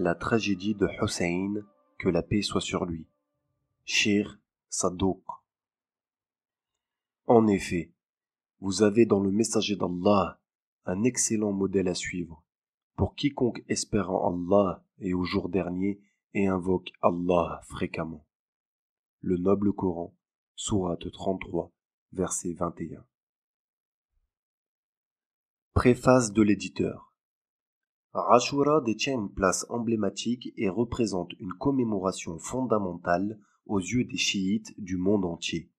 La tragédie de Hussein, que la paix soit sur lui. Shir Sadouq. En effet, vous avez dans le messager d'Allah un excellent modèle à suivre pour quiconque espère en Allah et au jour dernier et invoque Allah fréquemment. Le noble Coran, sourate 33, verset 21. Préface de l'éditeur. Ashura détient une place emblématique et représente une commémoration fondamentale aux yeux des chiites du monde entier.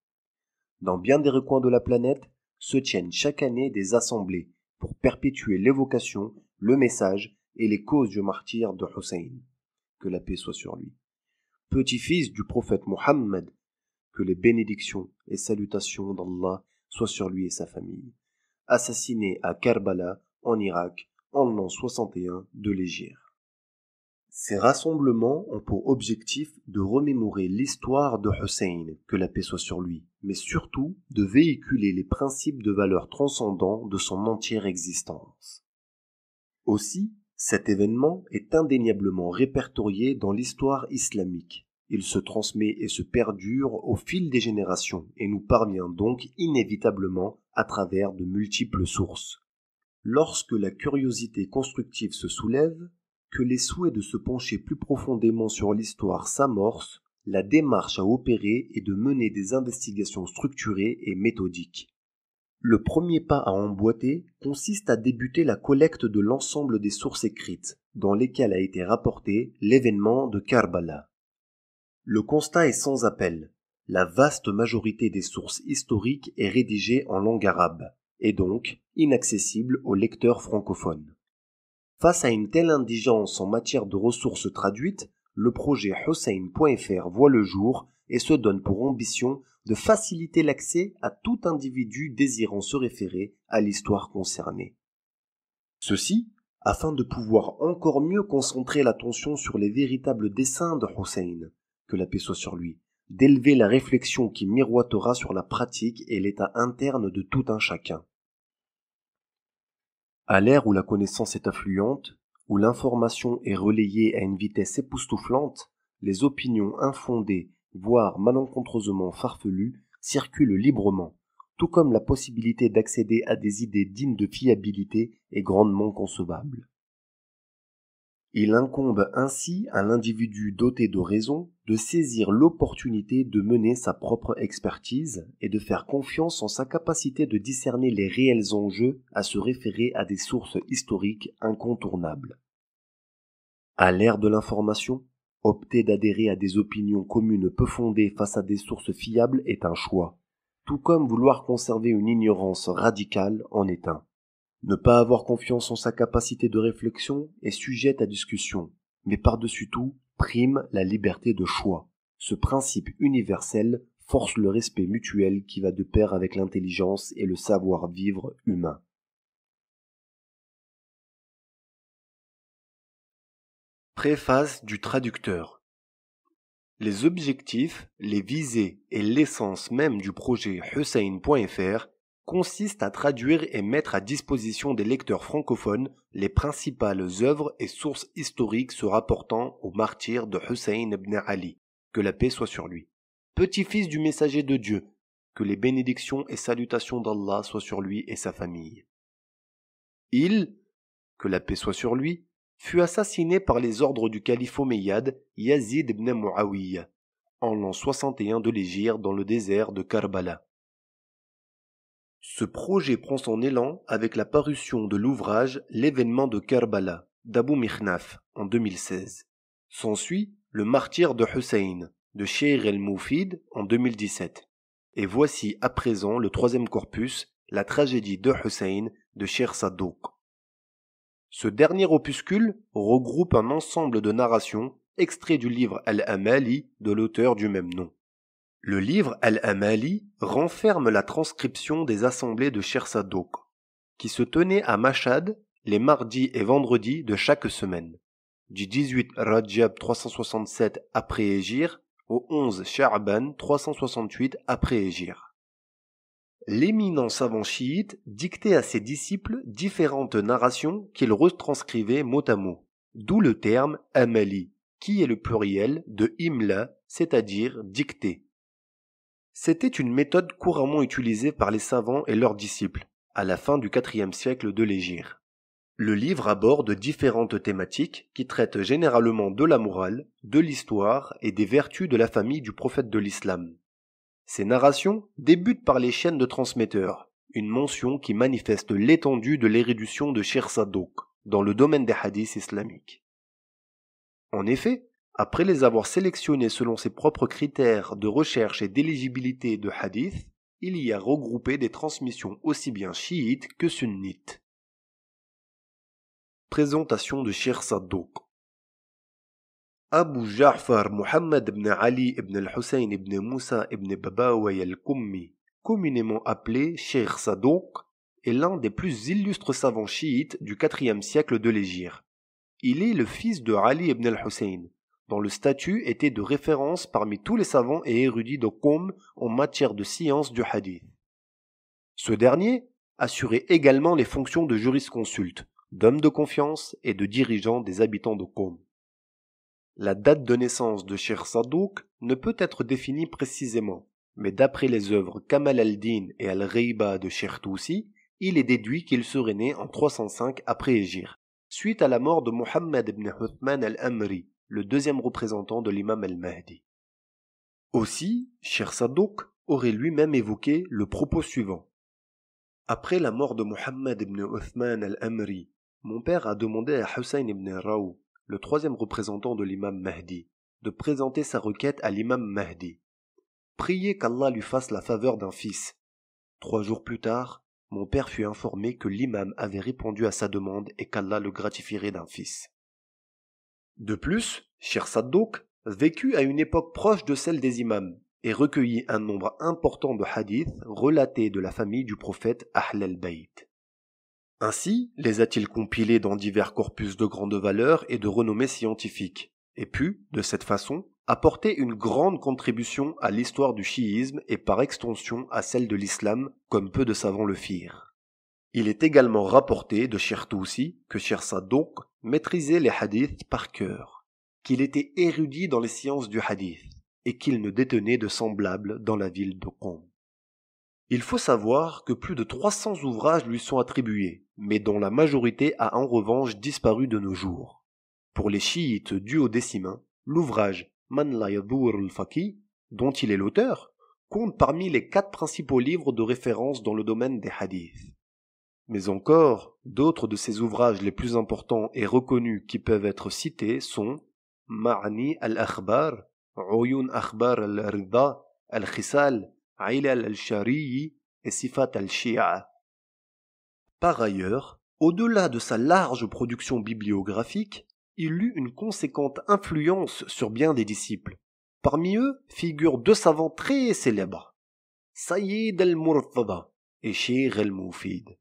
Dans bien des recoins de la planète se tiennent chaque année des assemblées pour perpétuer l'évocation, le message et les causes du martyre de Hussein, que la paix soit sur lui. Petit-fils du prophète Mohammed, que les bénédictions et salutations d'Allah soient sur lui et sa famille, assassiné à Karbala, en Irak, en l'an 61 de l'Hégire. Ces rassemblements ont pour objectif de remémorer l'histoire de Hussein, que la paix soit sur lui, mais surtout de véhiculer les principes de valeurs transcendants de son entière existence. Aussi, cet événement est indéniablement répertorié dans l'histoire islamique. Il se transmet et se perdure au fil des générations et nous parvient donc inévitablement à travers de multiples sources. Lorsque la curiosité constructive se soulève, que les souhaits de se pencher plus profondément sur l'histoire s'amorcent, la démarche à opérer est de mener des investigations structurées et méthodiques. Le premier pas à emboîter consiste à débuter la collecte de l'ensemble des sources écrites, dans lesquelles a été rapporté l'événement de Karbala. Le constat est sans appel. La vaste majorité des sources historiques est rédigée en langue arabe, et donc inaccessible aux lecteurs francophones. Face à une telle indigence en matière de ressources traduites, le projet Hussein.fr voit le jour et se donne pour ambition de faciliter l'accès à tout individu désirant se référer à l'histoire concernée. Ceci, afin de pouvoir encore mieux concentrer l'attention sur les véritables desseins de Hussein, que la paix soit sur lui, d'élever la réflexion qui miroitera sur la pratique et l'état interne de tout un chacun. À l'ère où la connaissance est affluente, où l'information est relayée à une vitesse époustouflante, les opinions infondées, voire malencontreusement farfelues, circulent librement, tout comme la possibilité d'accéder à des idées dignes de fiabilité est grandement concevable. Il incombe ainsi à l'individu doté de raison de saisir l'opportunité de mener sa propre expertise et de faire confiance en sa capacité de discerner les réels enjeux à se référer à des sources historiques incontournables. À l'ère de l'information, opter d'adhérer à des opinions communes peu fondées face à des sources fiables est un choix, tout comme vouloir conserver une ignorance radicale en est un. Ne pas avoir confiance en sa capacité de réflexion est sujette à discussion, mais par-dessus tout, prime la liberté de choix. Ce principe universel force le respect mutuel qui va de pair avec l'intelligence et le savoir-vivre humain. Préface du traducteur. Les objectifs, les visées et l'essence même du projet Hussein.fr consiste à traduire et mettre à disposition des lecteurs francophones les principales œuvres et sources historiques se rapportant au martyr de Hussein ibn Ali, que la paix soit sur lui. Petit-fils du messager de Dieu, que les bénédictions et salutations d'Allah soient sur lui et sa famille. Il, que la paix soit sur lui, fut assassiné par les ordres du calife omeyyade Yazid ibn Muawiyya, en l'an 61 de l'Hégire dans le désert de Karbala. Ce projet prend son élan avec la parution de l'ouvrage L'événement de Karbala d'Abu Mikhnaf en 2016. S'ensuit Le martyr de Hussein de Sheikh el-Moufid en 2017. Et voici à présent le troisième corpus, La tragédie de Hussein de Sheikh Sadouq. Ce dernier opuscule regroupe un ensemble de narrations extraits du livre Al-Amali de l'auteur du même nom. Le livre Al-Amali renferme la transcription des assemblées de Sheikh Sadouq, qui se tenaient à Mashhad les mardis et vendredis de chaque semaine, du 18 Rajab 367 après Hégire au 11 Sha'ban 368 après Hégire. L'éminent savant chiite dictait à ses disciples différentes narrations qu'il retranscrivait mot à mot, d'où le terme amali, qui est le pluriel de imla, c'est-à-dire dictée. C'était une méthode couramment utilisée par les savants et leurs disciples, à la fin du IVe siècle de l'Hégire. Le livre aborde différentes thématiques qui traitent généralement de la morale, de l'histoire et des vertus de la famille du prophète de l'islam. Ces narrations débutent par les chaînes de transmetteurs, une mention qui manifeste l'étendue de l'érudition de Cheikh Sadouk dans le domaine des hadiths islamiques. En effet, après les avoir sélectionnés selon ses propres critères de recherche et d'éligibilité de hadith, il y a regroupé des transmissions aussi bien chiites que sunnites. Présentation de Cheikh Sadouk. Abu Ja'far Muhammad ibn Ali ibn al-Hussein ibn Moussa ibn Babawayh al-Kummi, communément appelé Cheikh Sadouk, est l'un des plus illustres savants chiites du IVe siècle de l'Hégire. Il est le fils de Ali ibn al-Hussein, dont le statut était de référence parmi tous les savants et érudits de Qom en matière de science du hadith. Ce dernier assurait également les fonctions de jurisconsulte, d'homme de confiance et de dirigeant des habitants de Qom. La date de naissance de Cheikh Sadouk ne peut être définie précisément, mais d'après les œuvres Kamal al-Din et al-Ghaiba de Cheikh Toussi, il est déduit qu'il serait né en 305 après Hégire, suite à la mort de Mohammed ibn Uthman al-Amri, le deuxième représentant de l'imam al-Mahdi. Aussi, Cheikh Sadouk aurait lui-même évoqué le propos suivant. Après la mort de Mohammed ibn Uthman al-Amri, mon père a demandé à Hussein ibn Raou, le troisième représentant de l'imam Mahdi, de présenter sa requête à l'imam Mahdi. Priez qu'Allah lui fasse la faveur d'un fils. 3 jours plus tard, mon père fut informé que l'imam avait répondu à sa demande et qu'Allah le gratifierait d'un fils. De plus, Cheikh Sadouk vécut à une époque proche de celle des imams et recueillit un nombre important de hadiths relatés de la famille du prophète Ahl al-Bayt. Ainsi les a-t-il compilés dans divers corpus de grande valeur et de renommée scientifique, et pu, de cette façon, apporter une grande contribution à l'histoire du chiisme et par extension à celle de l'islam, comme peu de savants le firent. Il est également rapporté de Cheikh Toussi que Cheikh Sadouk maîtrisait les hadiths par cœur, qu'il était érudit dans les sciences du hadith, et qu'il ne détenait de semblable dans la ville de Qom. Il faut savoir que plus de 300 ouvrages lui sont attribués, mais dont la majorité a en revanche disparu de nos jours. Pour les chiites duodécimains, l'ouvrage Man la yadur al-Faqih, dont il est l'auteur, compte parmi les 4 principaux livres de référence dans le domaine des hadiths. Mais encore, d'autres de ses ouvrages les plus importants et reconnus qui peuvent être cités sont Ma'ani al-Akhbar, Uyun Akhbar al-Rida, al-Khisal, Ilal al-Shari'i et Sifat al-Shi'a. Par ailleurs, au-delà de sa large production bibliographique, il eut une conséquente influence sur bien des disciples. Parmi eux figurent 2 savants très célèbres, Sayyid al-Murtada et Cheikh al-Mufid.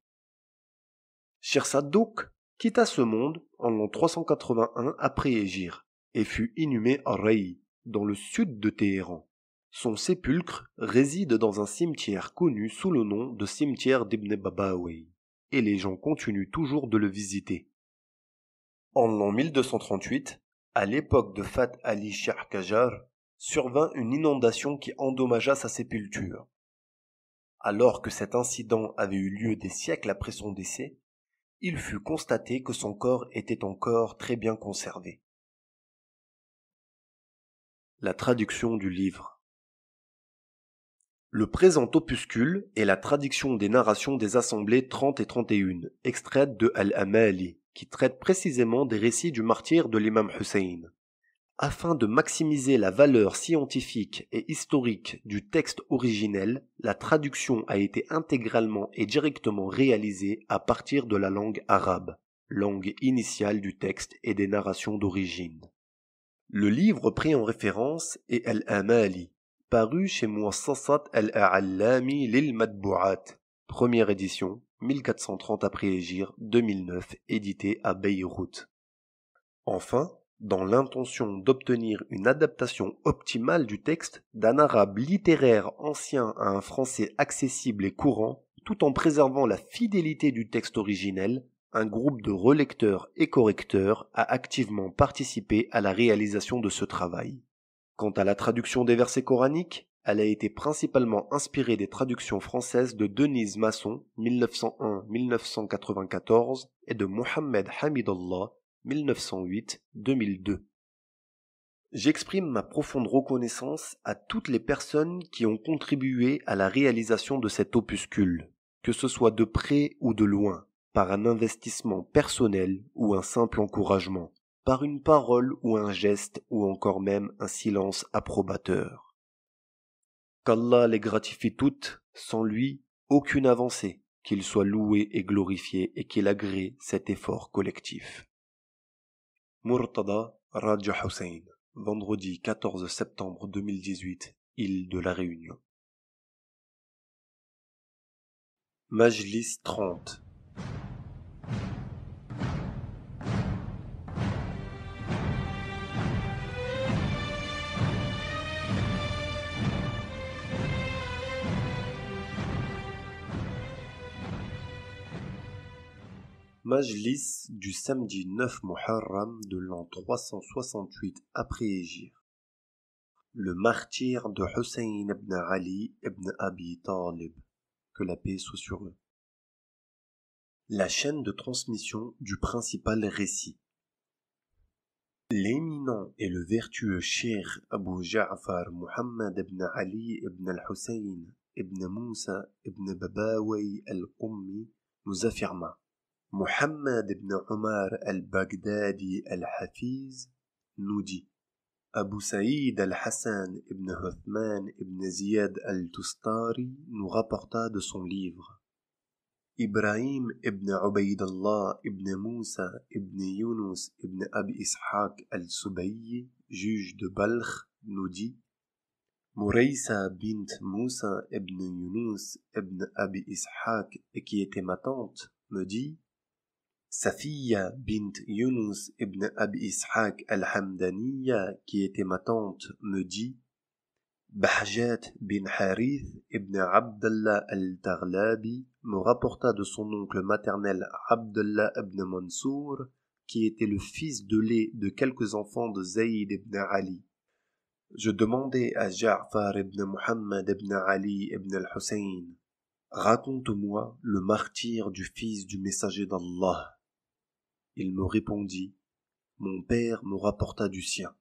Cheikh Sadouk quitta ce monde en l'an 381 après Hégire et fut inhumé à Ray, dans le sud de Téhéran. Son sépulcre réside dans un cimetière connu sous le nom de cimetière d'Ibn Babawayh, et les gens continuent toujours de le visiter. En l'an 1238, à l'époque de Fath Ali Shah Qajar, survint une inondation qui endommagea sa sépulture. Alors que cet incident avait eu lieu des siècles après son décès, il fut constaté que son corps était encore très bien conservé. La traduction du livre. Le présent opuscule est la traduction des narrations des assemblées 30 et 31, extraites de Al-Amali, qui traitent précisément des récits du martyre de l'imam Hussein. Afin de maximiser la valeur scientifique et historique du texte originel, la traduction a été intégralement et directement réalisée à partir de la langue arabe, langue initiale du texte et des narrations d'origine. Le livre pris en référence est Al-Amali, paru chez Muassasat al-A'allami lil Matbu'at, première édition, 1430 après Hégire, 2009, édité à Beyrouth. Enfin, dans l'intention d'obtenir une adaptation optimale du texte d'un arabe littéraire ancien à un français accessible et courant, tout en préservant la fidélité du texte originel, un groupe de relecteurs et correcteurs a activement participé à la réalisation de ce travail. Quant à la traduction des versets coraniques, elle a été principalement inspirée des traductions françaises de Denise Masson 1901-1994 et de Mohamed Hamidallah 1908-2002. J'exprime ma profonde reconnaissance à toutes les personnes qui ont contribué à la réalisation de cet opuscule, que ce soit de près ou de loin, par un investissement personnel ou un simple encouragement, par une parole ou un geste ou encore même un silence approbateur. Qu'Allah les gratifie toutes, sans lui, aucune avancée, qu'il soit loué et glorifié et qu'il agrée cet effort collectif. Murtada Raja Hussein, vendredi 14 septembre 2018, île de la Réunion. Majlis 30. Majlis du samedi 9 Muharram de l'an 368 après Hégire. Le martyre de Hussein ibn Ali ibn Abi Talib, que la paix soit sur eux. La chaîne de transmission du principal récit. L'éminent et le vertueux cheikh Abu Ja'far Muhammad ibn Ali ibn al-Hussein ibn Moussa ibn Babawai al-Qummi nous affirma: Muhammad ibn Omar al-Baghdadi al-Hafiz nous dit: Abu Saïd al-Hassan ibn Uthman ibn Ziyad al-Tustari nous rapporta de son livre. Ibrahim ibn Ubaydallah ibn Moussa ibn Yunus ibn Abi Ishaq al-Subayyi, juge de Balkh, nous dit: Mouraïsa bint Moussa ibn Yunus ibn Abi Ishaq, et qui était ma tante, me dit: Safiya bint Yunus ibn Abi Ishaq al-Hamdaniya, qui était ma tante, me dit: Bahjat bin Harith ibn Abdallah al-Taghlabi me rapporta de son oncle maternel Abdallah ibn Mansour, qui était le fils de lait de quelques enfants de Zayd ibn Ali. Je demandai à Ja'far ibn Muhammad ibn Ali ibn al-Hussein: Raconte-moi le martyre du fils du messager d'Allah. Il me répondit: Mon père me rapporta du sien.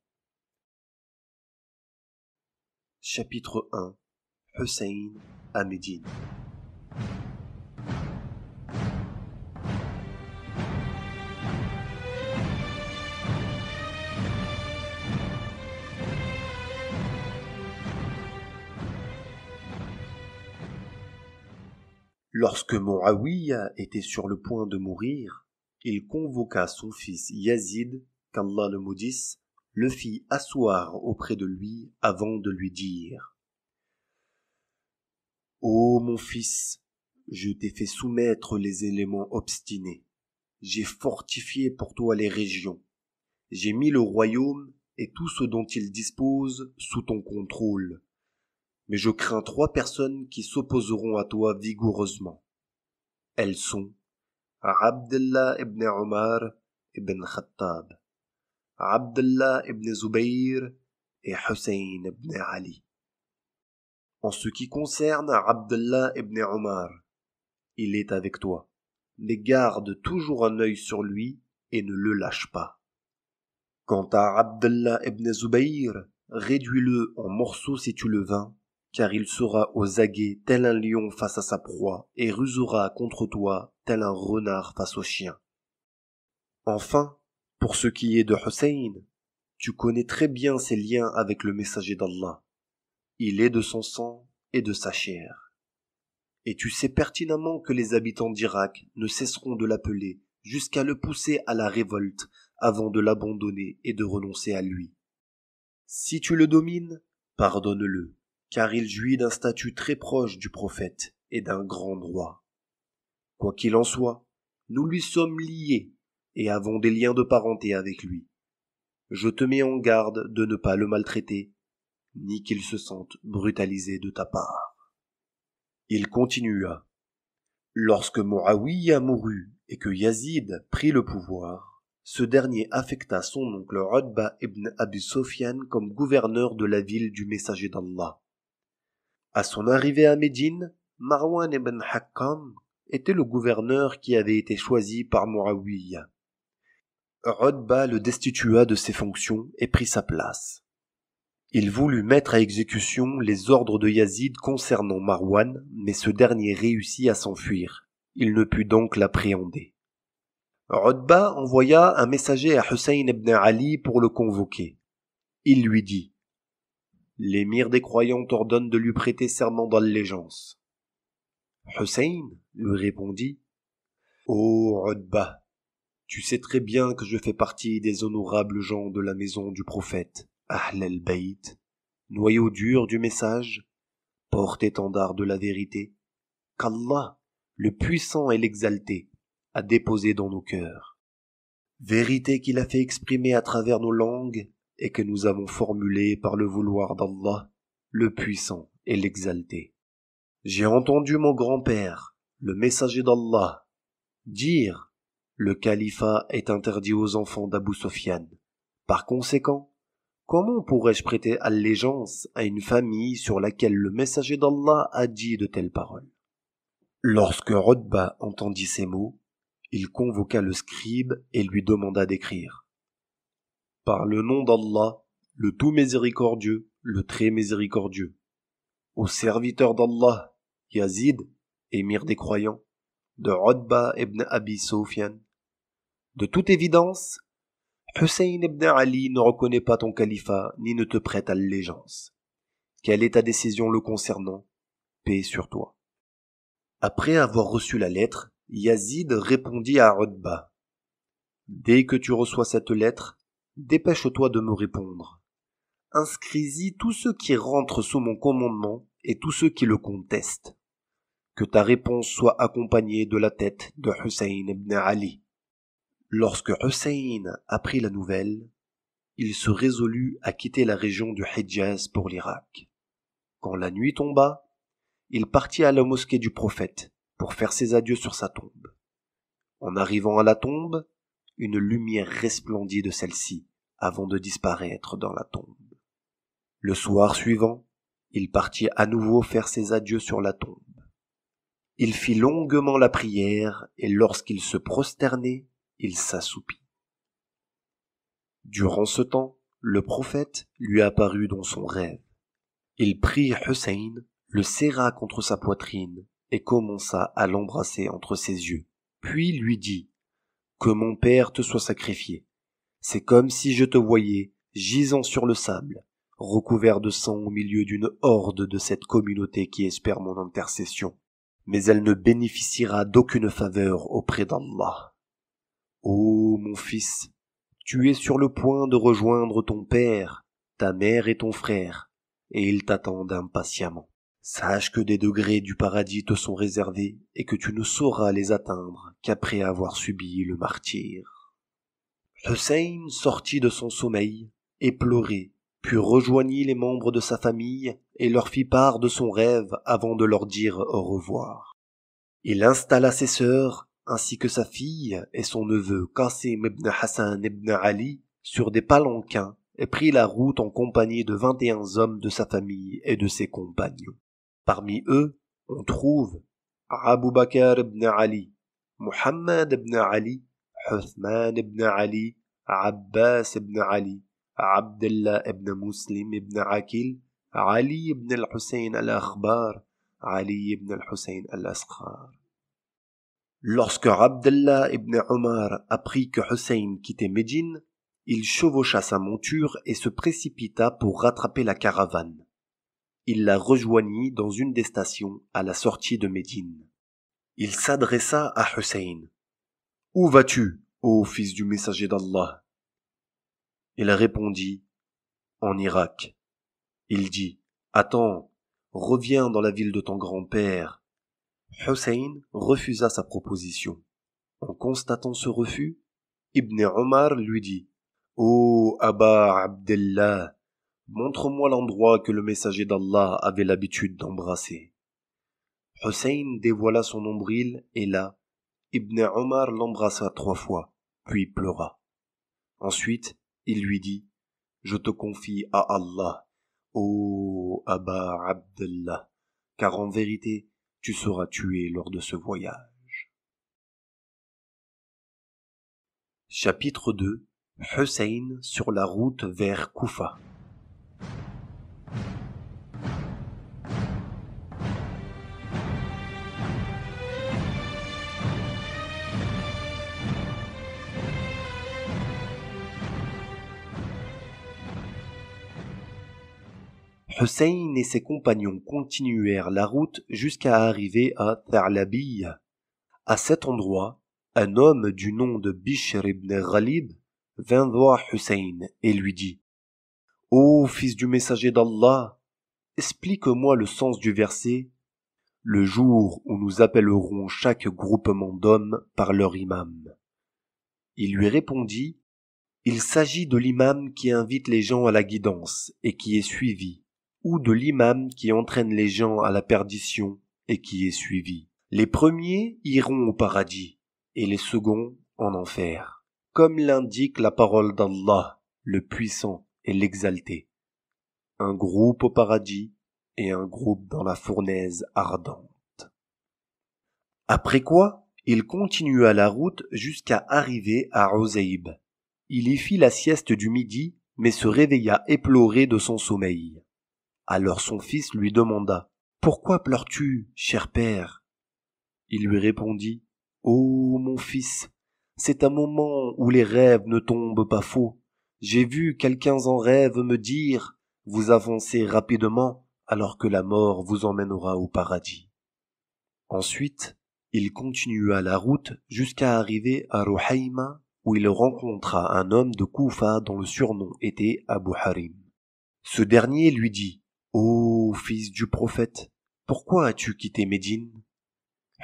Chapitre 1. Hussein à Médine. Lorsque Muawiyya était sur le point de mourir, il convoqua son fils Yazid, qu'Allah le maudisse, le fit asseoir auprès de lui avant de lui dire: Ô mon fils, je t'ai fait soumettre les éléments obstinés, j'ai fortifié pour toi les régions, j'ai mis le royaume et tout ce dont il dispose sous ton contrôle. Mais je crains 3 personnes qui s'opposeront à toi vigoureusement. Elles sont Abdullah ibn Omar ibn Khattab, Abdullah ibn Zubayr et Hussein ibn Ali. En ce qui concerne Abdullah ibn Omar, il est avec toi, mais garde toujours un œil sur lui et ne le lâche pas. Quant à Abdullah ibn Zubayr, réduis-le en morceaux si tu le vins, car il sera aux aguets tel un lion face à sa proie et rusera contre toi tel un renard face au chien. Enfin, pour ce qui est de Hussein, tu connais très bien ses liens avec le messager d'Allah. Il est de son sang et de sa chair. Et tu sais pertinemment que les habitants d'Irak ne cesseront de l'appeler jusqu'à le pousser à la révolte avant de l'abandonner et de renoncer à lui. Si tu le domines, pardonne-le, car il jouit d'un statut très proche du prophète et d'un grand droit. Quoi qu'il en soit, nous lui sommes liés et avons des liens de parenté avec lui. Je te mets en garde de ne pas le maltraiter, ni qu'il se sente brutalisé de ta part. Il continua: Lorsque Muawiyya mourut et que Yazid prit le pouvoir, ce dernier affecta son oncle Utba ibn Abi Sufyan comme gouverneur de la ville du messager d'Allah. À son arrivée à Médine, Marwan ibn Hakam était le gouverneur qui avait été choisi par Muawiyah. Utba le destitua de ses fonctions et prit sa place. Il voulut mettre à exécution les ordres de Yazid concernant Marwan, mais ce dernier réussit à s'enfuir. Il ne put donc l'appréhender. Utba envoya un messager à Hussein ibn Ali pour le convoquer. Il lui dit « L'émir des croyants t'ordonne de lui prêter serment d'allégeance. » Hussein lui répondit « Ô Utba, tu sais très bien que je fais partie des honorables gens de la maison du prophète, Ahl al-Bayt, noyau dur du message, porte-étendard de la vérité, qu'Allah, le puissant et l'exalté, a déposé dans nos cœurs. Vérité qu'il a fait exprimer à travers nos langues et que nous avons formulée par le vouloir d'Allah, le puissant et l'exalté. J'ai entendu mon grand-père, le messager d'Allah, dire « Le califat est interdit aux enfants d'Abu Sufyan. Par conséquent, comment pourrais-je prêter allégeance à une famille sur laquelle le messager d'Allah a dit de telles paroles ?» Lorsque Utba entendit ces mots, il convoqua le scribe et lui demanda d'écrire. Par le nom d'Allah, le tout miséricordieux, le très miséricordieux, au serviteur d'Allah, Yazid, émir des croyants, de Utba ibn Abi Sufyan. De toute évidence, Hussein ibn Ali ne reconnaît pas ton califat ni ne te prête allégeance. Quelle est ta décision le concernant? Paix sur toi. Après avoir reçu la lettre, Yazid répondit à Utba. Dès que tu reçois cette lettre, dépêche-toi de me répondre. Inscris-y tous ceux qui rentrent sous mon commandement et tous ceux qui le contestent. Que ta réponse soit accompagnée de la tête de Hussein ibn Ali. Lorsque Hussein apprit la nouvelle, il se résolut à quitter la région du Hidjaz pour l'Irak. Quand la nuit tomba, il partit à la mosquée du prophète pour faire ses adieux sur sa tombe. En arrivant à la tombe, une lumière resplendit de celle-ci avant de disparaître dans la tombe. Le soir suivant, il partit à nouveau faire ses adieux sur la tombe. Il fit longuement la prière et lorsqu'il se prosternait, il s'assoupit. Durant ce temps, le prophète lui apparut dans son rêve. Il prit Hussein, le serra contre sa poitrine et commença à l'embrasser entre ses yeux. Puis lui dit « Que mon père te soit sacrifié. C'est comme si je te voyais gisant sur le sable, recouvert de sang au milieu d'une horde de cette communauté qui espère mon intercession. Mais elle ne bénéficiera d'aucune faveur auprès d'Allah. Ô mon fils, tu es sur le point de rejoindre ton père, ta mère et ton frère, et ils t'attendent impatiemment. Sache que des degrés du paradis te sont réservés et que tu ne sauras les atteindre qu'après avoir subi le martyre. » Hussein sortit de son sommeil, éploré, puis rejoignit les membres de sa famille et leur fit part de son rêve avant de leur dire au revoir. Il installa ses sœurs, ainsi que sa fille et son neveu Qasim ibn Hassan ibn Ali, sur des palanquins et prit la route en compagnie de 21 hommes de sa famille et de ses compagnons. Parmi eux, on trouve Abu Bakr ibn Ali, Muhammad ibn Ali, Uthman ibn Ali, Abbas ibn Ali, Abdullah ibn Muslim ibn Aqil, Ali ibn al-Hussein al-Akhbar, Ali ibn al-Hussein al-Asghar. Lorsque Abdullah ibn Omar apprit que Hussein quittait Médine, il chevaucha sa monture et se précipita pour rattraper la caravane. Il la rejoignit dans une des stations à la sortie de Médine. Il s'adressa à Hussein. « Où vas-tu, ô fils du messager d'Allah ?» Il répondit « En Irak. » Il dit « Attends, reviens dans la ville de ton grand-père. » Hussein refusa sa proposition. En constatant ce refus, Ibn Omar lui dit « Ô Aba Abdallah, montre-moi l'endroit que le messager d'Allah avait l'habitude d'embrasser. » Hussein dévoila son nombril et là, Ibn Omar l'embrassa 3 fois, puis pleura. Ensuite, il lui dit « Je te confie à Allah, ô Aba Abdallah, car en vérité, tu seras tué lors de ce voyage. » Chapitre 2. Hussein sur la route vers Koufa. Hussein et ses compagnons continuèrent la route jusqu'à arriver à Tha'labiyya. À cet endroit, un homme du nom de Bishr ibn Ghalib vint voir Hussein et lui dit « Ô fils du messager d'Allah, explique-moi le sens du verset « Le jour où nous appellerons chaque groupement d'hommes par leur imam. » Il lui répondit « Il s'agit de l'imam qui invite les gens à la guidance et qui est suivi, ou de l'imam qui entraîne les gens à la perdition et qui est suivi. Les premiers iront au paradis et les seconds en enfer, comme l'indique la parole d'Allah, le puissant et l'exalté. Un groupe au paradis et un groupe dans la fournaise ardente. » Après quoi, il continua la route jusqu'à arriver à Uzayb. Il y fit la sieste du midi, mais se réveilla éploré de son sommeil. Alors son fils lui demanda « Pourquoi pleures-tu, cher père ?» Il lui répondit « Ô mon fils, c'est un moment où les rêves ne tombent pas faux. J'ai vu quelqu'un en rêve me dire « Vous avancez rapidement alors que la mort vous emmènera au paradis. » Ensuite, il continua la route jusqu'à arriver à Ruhayma où il rencontra un homme de Koufa dont le surnom était Abu Harim. Ce dernier lui dit « Ô fils du prophète, pourquoi as-tu quitté Médine ?»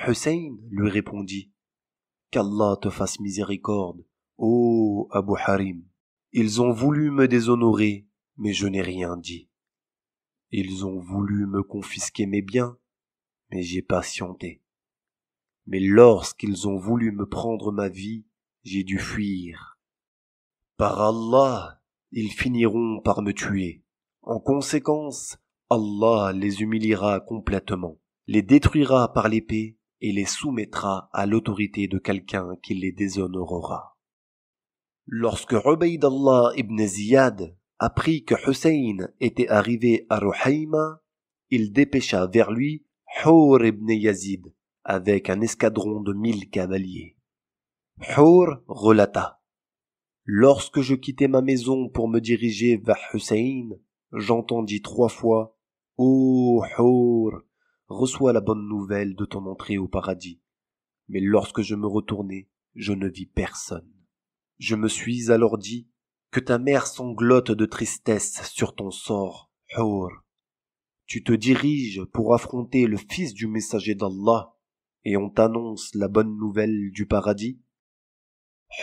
Hussein lui répondit « Qu'Allah te fasse miséricorde, ô Abu Harim. Ils ont voulu me déshonorer, mais je n'ai rien dit. Ils ont voulu me confisquer mes biens, mais j'ai patienté. Mais lorsqu'ils ont voulu me prendre ma vie, j'ai dû fuir. Par Allah, ils finiront par me tuer. En conséquence, Allah les humiliera complètement, les détruira par l'épée et les soumettra à l'autorité de quelqu'un qui les déshonorera. » Lorsque Ubaydallah ibn Ziyad apprit que Hussein était arrivé à Ruhayma, il dépêcha vers lui Hur ibn Yazid avec un escadron de 1000 cavaliers. Hur relata « Lorsque je quittais ma maison pour me diriger vers Hussein, j'entendis 3 fois « Ô Hur, reçois la bonne nouvelle de ton entrée au paradis. » Mais lorsque je me retournai, je ne vis personne. Je me suis alors dit que ta mère sanglote de tristesse sur ton sort, Hur. Tu te diriges pour affronter le fils du messager d'Allah et on t'annonce la bonne nouvelle du paradis.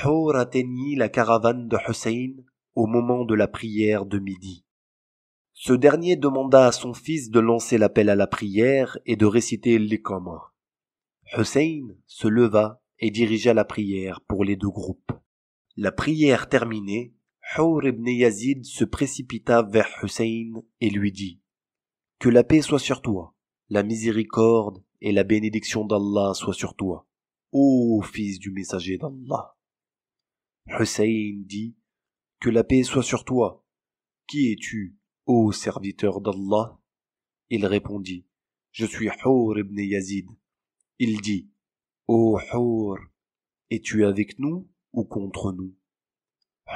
Hur atteignit la caravane de Hussein au moment de la prière de midi. Ce dernier demanda à son fils de lancer l'appel à la prière et de réciter l'Iqama. Hussein se leva et dirigea la prière pour les 2 groupes. La prière terminée, Hur ibn Yazid se précipita vers Hussein et lui dit « Que la paix soit sur toi, la miséricorde et la bénédiction d'Allah soient sur toi, ô fils du messager d'Allah. » Hussein dit « Que la paix soit sur toi. Qui es-tu, ô serviteur d'Allah ?» Il répondit « Je suis Hur ibn Yazid. » Il dit « Ô Hur, es-tu avec nous ou contre nous ?»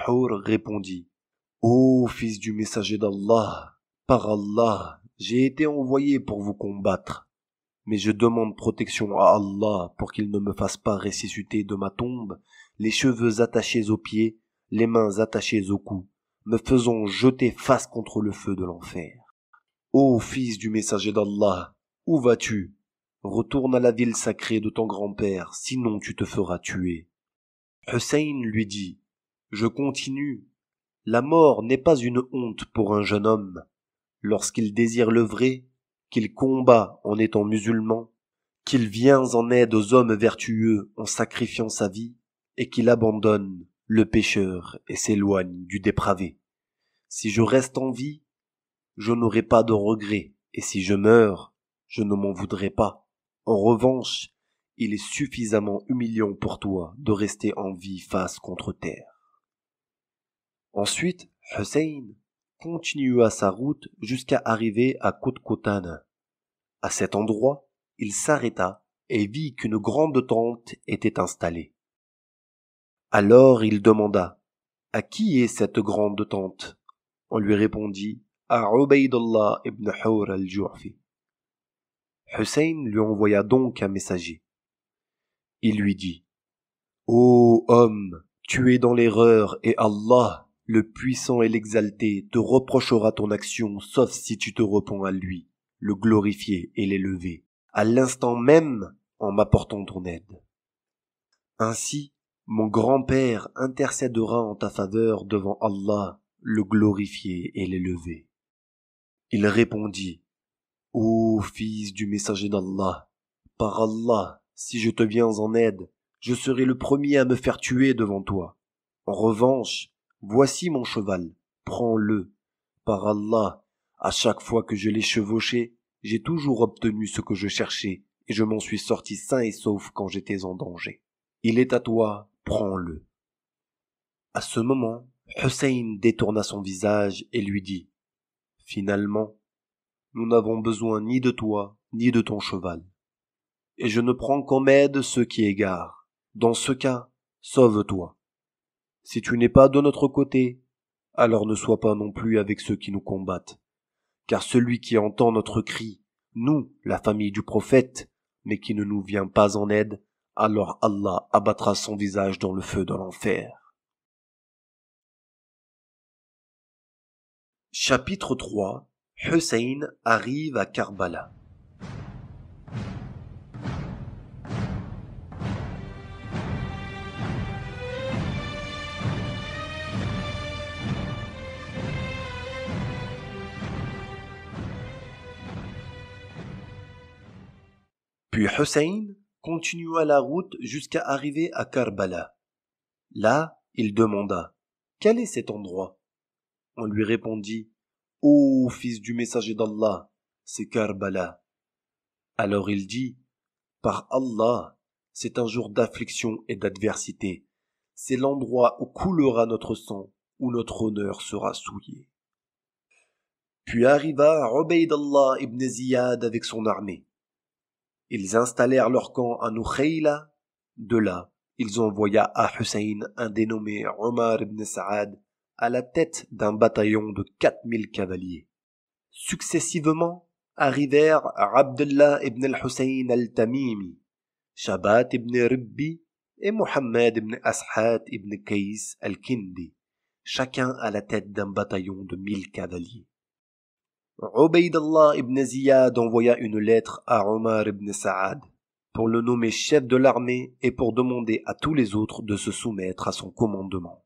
Hur répondit « Ô fils du messager d'Allah, par Allah, j'ai été envoyé pour vous combattre. Mais je demande protection à Allah pour qu'il ne me fasse pas ressusciter de ma tombe, les cheveux attachés aux pieds, les mains attachées au cou, me faisant jeter face contre le feu de l'enfer. Ô fils du messager d'Allah, où vas-tu ? Retourne à la ville sacrée de ton grand-père, sinon tu te feras tuer. » Hussein lui dit « Je continue. La mort n'est pas une honte pour un jeune homme. Lorsqu'il désire le vrai, qu'il combat en étant musulman, qu'il vient en aide aux hommes vertueux en sacrifiant sa vie, et qu'il abandonne le pécheur et s'éloigne du dépravé. Si je reste en vie, je n'aurai pas de regrets, et si je meurs, je ne m'en voudrai pas. En revanche, il est suffisamment humiliant pour toi de rester en vie face contre terre. Ensuite, Hussein continua sa route jusqu'à arriver à Kotkotana. À cet endroit, il s'arrêta et vit qu'une grande tente était installée. Alors il demanda « À qui est cette grande tente ?» On lui répondit « À Ubaydullah ibn Hawr al-Ju'fi ». Hussein lui envoya donc un messager. Il lui dit « Ô homme, tu es dans l'erreur et Allah, le puissant et l'exalté, te reprochera ton action sauf si tu te repens à lui, le glorifier et l'élever, à l'instant même en m'apportant ton aide. Ainsi, mon grand-père intercédera en ta faveur devant Allah, le glorifier et l'élever. » Il répondit « Ô fils du messager d'Allah, par Allah, si je te viens en aide, je serai le premier à me faire tuer devant toi. En revanche, voici mon cheval, prends-le. Par Allah, à chaque fois que je l'ai chevauché, j'ai toujours obtenu ce que je cherchais, et je m'en suis sorti sain et sauf quand j'étais en danger. Il est à toi, prends-le. » À ce moment, Hussein détourna son visage et lui dit « Finalement, nous n'avons besoin ni de toi, ni de ton cheval. Et je ne prends qu'en aide ceux qui égarent. Dans ce cas, sauve-toi. Si tu n'es pas de notre côté, alors ne sois pas non plus avec ceux qui nous combattent. Car celui qui entend notre cri, nous, la famille du prophète, mais qui ne nous vient pas en aide, alors Allah abattra son visage dans le feu de l'enfer. » Chapitre 3. Hussein arrive à Karbala. Puis Hussein continua la route jusqu'à arriver à Karbala. Là, il demanda « Quel est cet endroit ?» On lui répondit « Ô fils du messager d'Allah, c'est Karbala. » Alors il dit « Par Allah, c'est un jour d'affliction et d'adversité. C'est l'endroit où coulera notre sang, où notre honneur sera souillé. » Puis arriva Ubaydullah ibn Ziyad avec son armée. Ils installèrent leur camp à Nukhayla. De là, ils envoya à Hussein un dénommé Omar ibn Saad à la tête d'un bataillon de 4000 cavaliers. Successivement arrivèrent Abdullah ibn al-Hussein al-Tamimi, Shabat ibn Ribbi et Muhammad ibn Ashat ibn Qais al-Kindi, chacun à la tête d'un bataillon de 1000 cavaliers. Ubaydullah ibn Ziyad envoya une lettre à Omar ibn Saad pour le nommer chef de l'armée et pour demander à tous les autres de se soumettre à son commandement.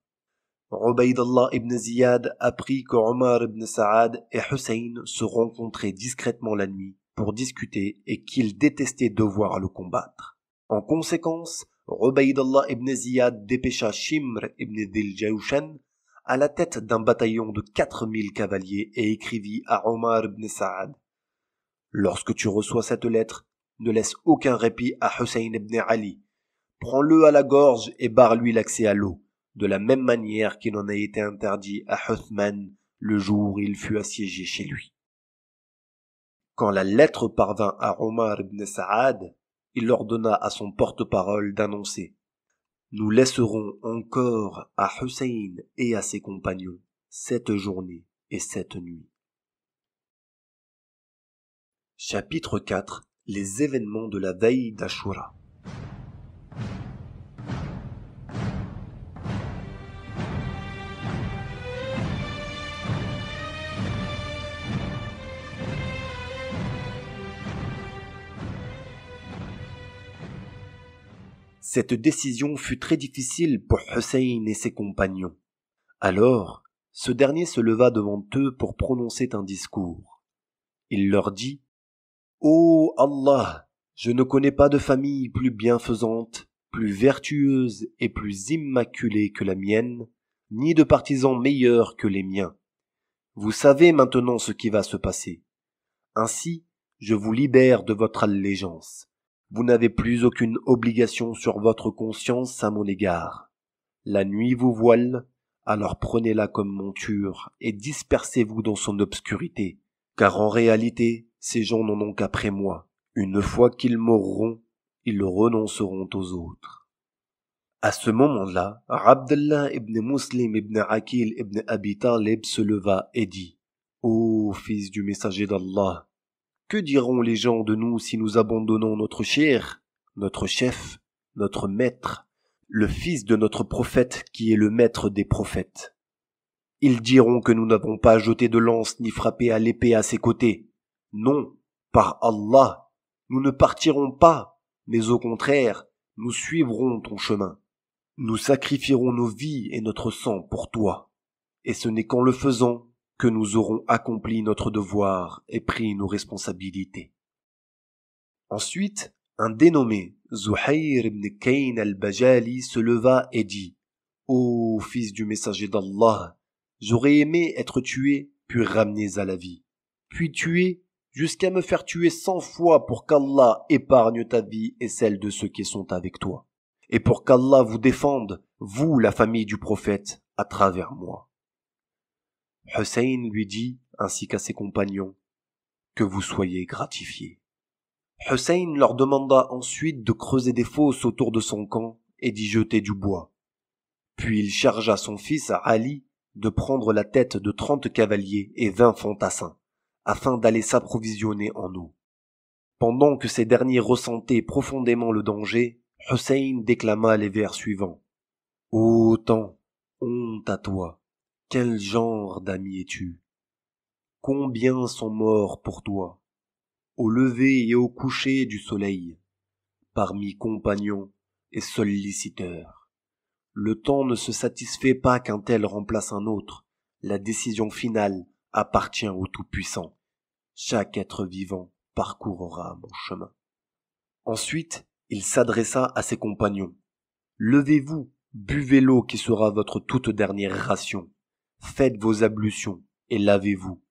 Ubaydullah ibn Ziyad apprit que Omar ibn Saad et Hussein se rencontraient discrètement la nuit pour discuter et qu'ils détestaient devoir le combattre. En conséquence, Ubaydullah ibn Ziyad dépêcha Shimr ibn Dhil-Jawshan à la tête d'un bataillon de 4000 cavaliers et écrivit à Omar ibn Saad « Lorsque tu reçois cette lettre, ne laisse aucun répit à Hussein ibn Ali. Prends-le à la gorge et barre-lui l'accès à l'eau, de la même manière qu'il en a été interdit à Uthman le jour où il fut assiégé chez lui. » Quand la lettre parvint à Omar ibn Saad, il ordonna à son porte-parole d'annoncer « Nous laisserons encore à Hussein et à ses compagnons cette journée et cette nuit. » Chapitre 4. Les événements de la veille d'Ashura. Cette décision fut très difficile pour Hussein et ses compagnons. Alors, ce dernier se leva devant eux pour prononcer un discours. Il leur dit « Ô Allah, Je ne connais pas de famille plus bienfaisante, plus vertueuse et plus immaculée que la mienne, ni de partisans meilleurs que les miens. Vous savez maintenant ce qui va se passer. Ainsi, je vous libère de votre allégeance. Vous n'avez plus aucune obligation sur votre conscience à mon égard. La nuit vous voile, alors prenez-la comme monture et dispersez-vous dans son obscurité, car en réalité, ces gens n'en ont qu'après moi. Une fois qu'ils mourront, ils renonceront aux autres. À ce moment-là, Abdallah ibn Muslim ibn Aqil ibn Abi Talib se leva et dit « Ô fils du messager d'Allah, que diront les gens de nous si nous abandonnons notre cher, notre chef, notre maître, le fils de notre prophète qui est le maître des prophètes? Ils diront que nous n'avons pas jeté de lance ni frappé à l'épée à ses côtés. Non, par Allah, nous ne partirons pas, mais au contraire, nous suivrons ton chemin. Nous sacrifierons nos vies et notre sang pour toi, et ce n'est qu'en le faisant que nous aurons accompli notre devoir et pris nos responsabilités. » Ensuite, un dénommé Zuhayr ibn Kayn al-Bajali se leva et dit « Ô fils du messager d'Allah, j'aurais aimé être tué puis ramené à la vie, puis tué jusqu'à me faire tuer 100 fois pour qu'Allah épargne ta vie et celle de ceux qui sont avec toi, et pour qu'Allah vous défende, vous la famille du prophète, à travers moi. » Hussein lui dit, ainsi qu'à ses compagnons, que vous soyez gratifiés. Hussein leur demanda ensuite de creuser des fosses autour de son camp et d'y jeter du bois. Puis il chargea son fils Ali de prendre la tête de 30 cavaliers et 20 fantassins, afin d'aller s'approvisionner en eau. Pendant que ces derniers ressentaient profondément le danger, Hussein déclama les vers suivants. « Ô temps, honte à toi! Quel genre d'ami es-tu? Combien sont morts pour toi, au lever et au coucher du soleil, parmi compagnons et solliciteurs. Le temps ne se satisfait pas qu'un tel remplace un autre. La décision finale appartient au Tout-Puissant. Chaque être vivant parcourra mon chemin. » Ensuite, il s'adressa à ses compagnons. « Levez-vous, buvez l'eau qui sera votre toute dernière ration. Faites vos ablutions et lavez-vous.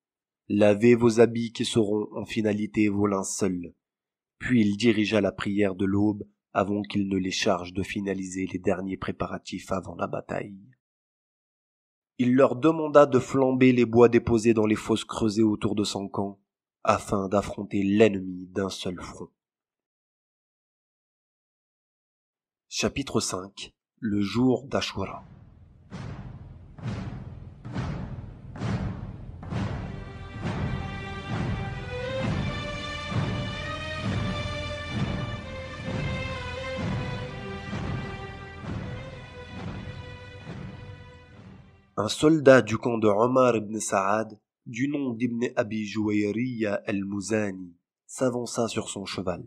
Lavez vos habits qui seront en finalité vos linceuls. » Puis il dirigea la prière de l'aube avant qu'il ne les charge de finaliser les derniers préparatifs avant la bataille. Il leur demanda de flamber les bois déposés dans les fosses creusées autour de son camp, afin d'affronter l'ennemi d'un seul front. Chapitre 5. Le jour d'Ashura. Un soldat du camp de Omar ibn Saad, du nom d'Ibn Abi Jouayriya al-Muzani, s'avança sur son cheval.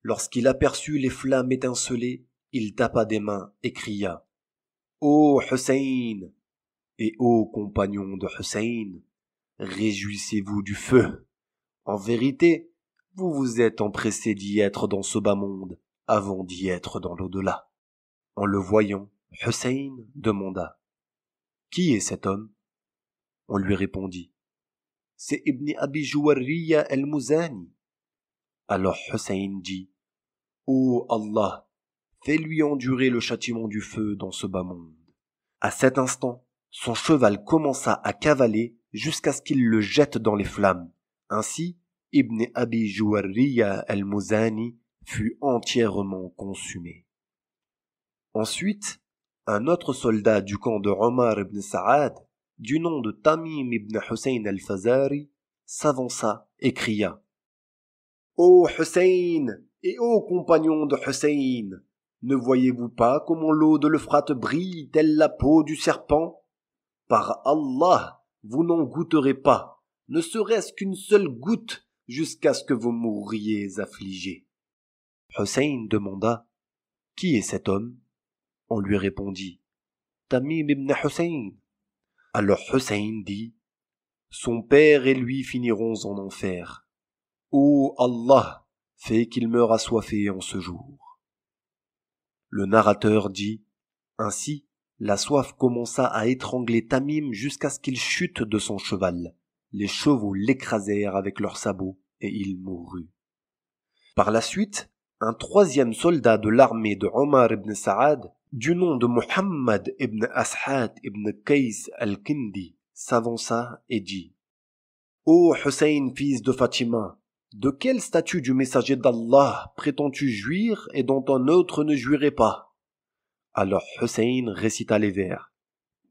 Lorsqu'il aperçut les flammes étinceler, il tapa des mains et cria « Ô Hussein et ô compagnons de Hussein, réjouissez-vous du feu. En vérité, vous vous êtes empressés d'y être dans ce bas monde avant d'y être dans l'au-delà. » En le voyant, Hussein demanda « Qui est cet homme ?» On lui répondit « C'est Ibn Abi Jouayriya al-Muzani. » Alors Hussein dit « Ô Allah, fais-lui endurer le châtiment du feu dans ce bas monde. » À cet instant, son cheval commença à cavaler jusqu'à ce qu'il le jette dans les flammes. Ainsi, Ibn Abi Jouayriya al-Muzani fut entièrement consumé. Ensuite, un autre soldat du camp de Omar ibn Saad, du nom de Tamim ibn Hussein al-Fazari, s'avança et cria « Ô Hussein et ô compagnons de Hussein, ne voyez-vous pas comment l'eau de l'Euphrate brille telle la peau du serpent? Par Allah, vous n'en goûterez pas, ne serait-ce qu'une seule goutte, jusqu'à ce que vous mourriez affligés. » Hussein demanda « Qui est cet homme ?» On lui répondit « Tamim ibn Hussein. » Alors Hussein dit « Son père et lui finiront en enfer. Ô Allah, fait qu'il meure assoiffé en ce jour. Le narrateur dit, ainsi, la soif commença à étrangler Tamim jusqu'à ce qu'il chute de son cheval. Les chevaux l'écrasèrent avec leurs sabots et il mourut. Par la suite, un troisième soldat de l'armée de Omar ibn Saad, du nom de Muhammad ibn Ashat ibn Qays al-Kindi, s'avança et dit « Ô Hussein, fils de Fatima, de quel statut du messager d'Allah prétends-tu jouir et dont un autre ne jouirait pas ?» Alors Hussein récita les vers.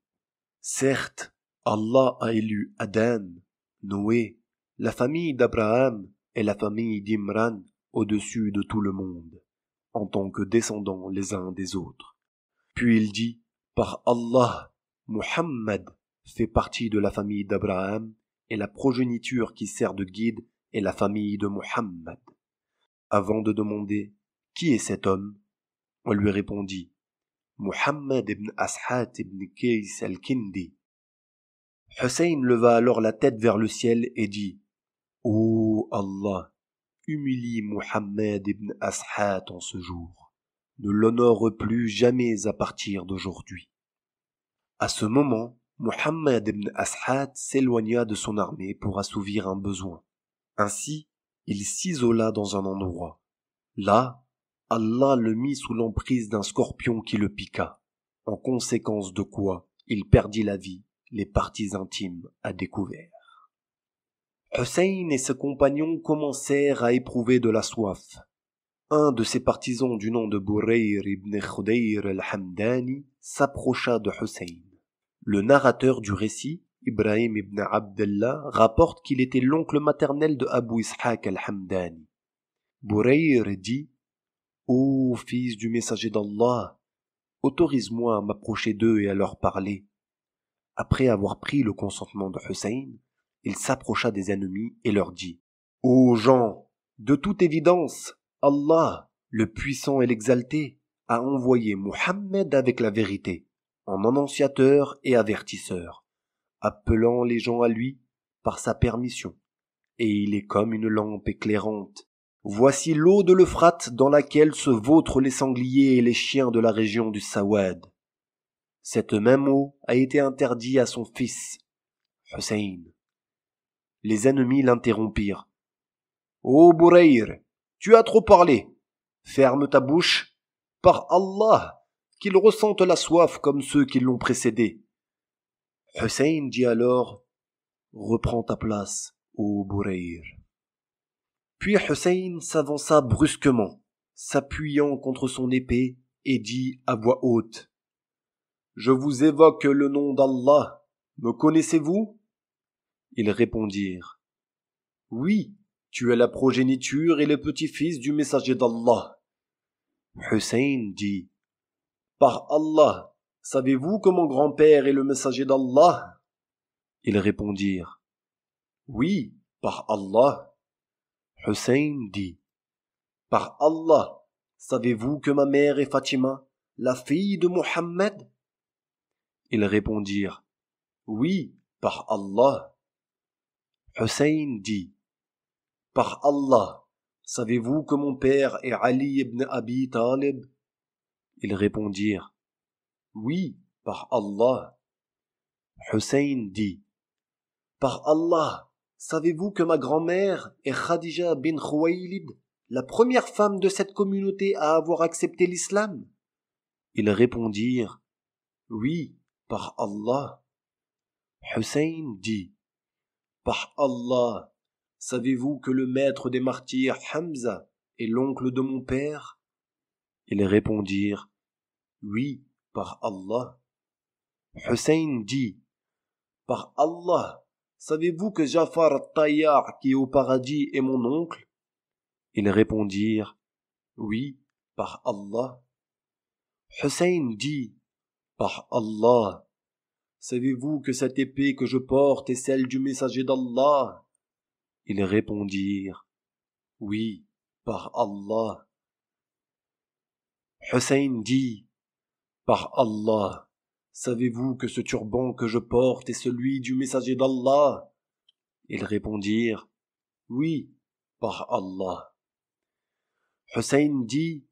« Certes, Allah a élu Adam, Noé, la famille d'Abraham et la famille d'Imran au-dessus de tout le monde, en tant que descendants les uns des autres. Puis il dit, par Allah, Muhammad fait partie de la famille d'Abraham et la progéniture qui sert de guide est la famille de Muhammad. Avant de demander, qui est cet homme? On lui répondit, Muhammad ibn Ashat ibn Qays al-Kindi. Hussein leva alors la tête vers le ciel et dit, Ô Allah, humilie Muhammad ibn Ashat en ce jour. Ne l'honore plus jamais à partir d'aujourd'hui. À ce moment, Muhammad ibn Ashat s'éloigna de son armée pour assouvir un besoin. Ainsi, il s'isola dans un endroit. Là, Allah le mit sous l'emprise d'un scorpion qui le piqua, en conséquence de quoi il perdit la vie, les parties intimes à découvert. Hussein et ses compagnons commencèrent à éprouver de la soif. Un de ses partisans du nom de Burayr ibn Khudayr al-Hamdani s'approcha de Hussein. Le narrateur du récit, Ibrahim ibn Abdallah, rapporte qu'il était l'oncle maternel de Abu Ishaq al-Hamdani. Burayr dit « Ô fils du messager d'Allah, autorise-moi à m'approcher d'eux et à leur parler. » Après avoir pris le consentement de Hussein, il s'approcha des ennemis et leur dit « Ô gens, de toute évidence, Allah, le puissant et l'exalté, a envoyé Muhammad avec la vérité, en annonciateur et avertisseur, appelant les gens à lui par sa permission, et il est comme une lampe éclairante. Voici l'eau de l'Euphrate dans laquelle se vautrent les sangliers et les chiens de la région du Sawad. Cette même eau a été interdite à son fils, Hussein. » Les ennemis l'interrompirent. « Ô Burayr, tu as trop parlé. Ferme ta bouche. Par Allah, qu'ils ressentent la soif comme ceux qui l'ont précédé. » Hussein dit alors, « Reprends ta place, ô Burayr. » Puis Hussein s'avança brusquement, s'appuyant contre son épée, et dit à voix haute, « Je vous évoque le nom d'Allah. Me connaissez-vous » Ils répondirent, « Oui, tu es la progéniture et le petit-fils du messager d'Allah. » Hussein dit, « Par Allah, savez-vous que mon grand-père est le messager d'Allah » Ils répondirent, « Oui, par Allah. » Hussein dit, « Par Allah, savez-vous que ma mère est Fatima, la fille de Muhammad » Ils répondirent, « Oui, par Allah. » Hussein dit, « Par Allah, savez-vous que mon père est Ali ibn Abi Talib » Ils répondirent, « Oui, par Allah. » Hussein dit, « Par Allah, savez-vous que ma grand-mère est Khadija bin Khuwaylid, la première femme de cette communauté à avoir accepté l'islam » Ils répondirent, « Oui, par Allah. » Hussein dit, « Par Allah, savez-vous que le maître des martyrs Hamza est l'oncle de mon père » Ils répondirent, « Oui, par Allah. » Hussein dit, « Par Allah, savez-vous que Jafar al-Tayyar qui est au paradis est mon oncle » Ils répondirent, « Oui, par Allah. » Hussein dit, « Par Allah, savez-vous que cette épée que je porte est celle du messager d'Allah » Ils répondirent, « Oui, par Allah. » Hussein dit, « Par Allah, savez-vous que ce turban que je porte est celui du messager d'Allah » Ils répondirent, « Oui, par Allah. » Hussein dit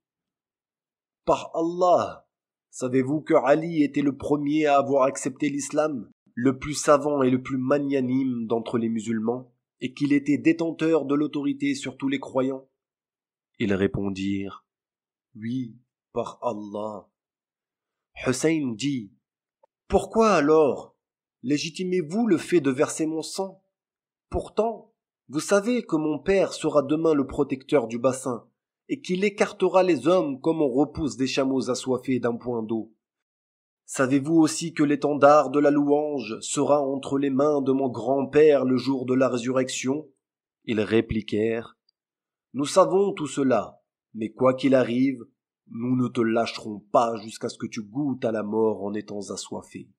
« Par Allah, savez-vous que Ali était le premier à avoir accepté l'islam, le plus savant et le plus magnanime d'entre les musulmans, et qu'il était détenteur de l'autorité sur tous les croyants ?» Ils répondirent « Oui, par Allah. » Hussein dit « Pourquoi alors légitimez-vous le fait de verser mon sang? Pourtant, vous savez que mon père sera demain le protecteur du bassin, et qu'il écartera les hommes comme on repousse des chameaux assoiffés d'un point d'eau. Savez-vous aussi que l'étendard de la louange sera entre les mains de mon grand-père le jour de la résurrection? » Ils répliquèrent « Nous savons tout cela, mais quoi qu'il arrive, nous ne te lâcherons pas jusqu'à ce que tu goûtes à la mort en étant assoiffé. »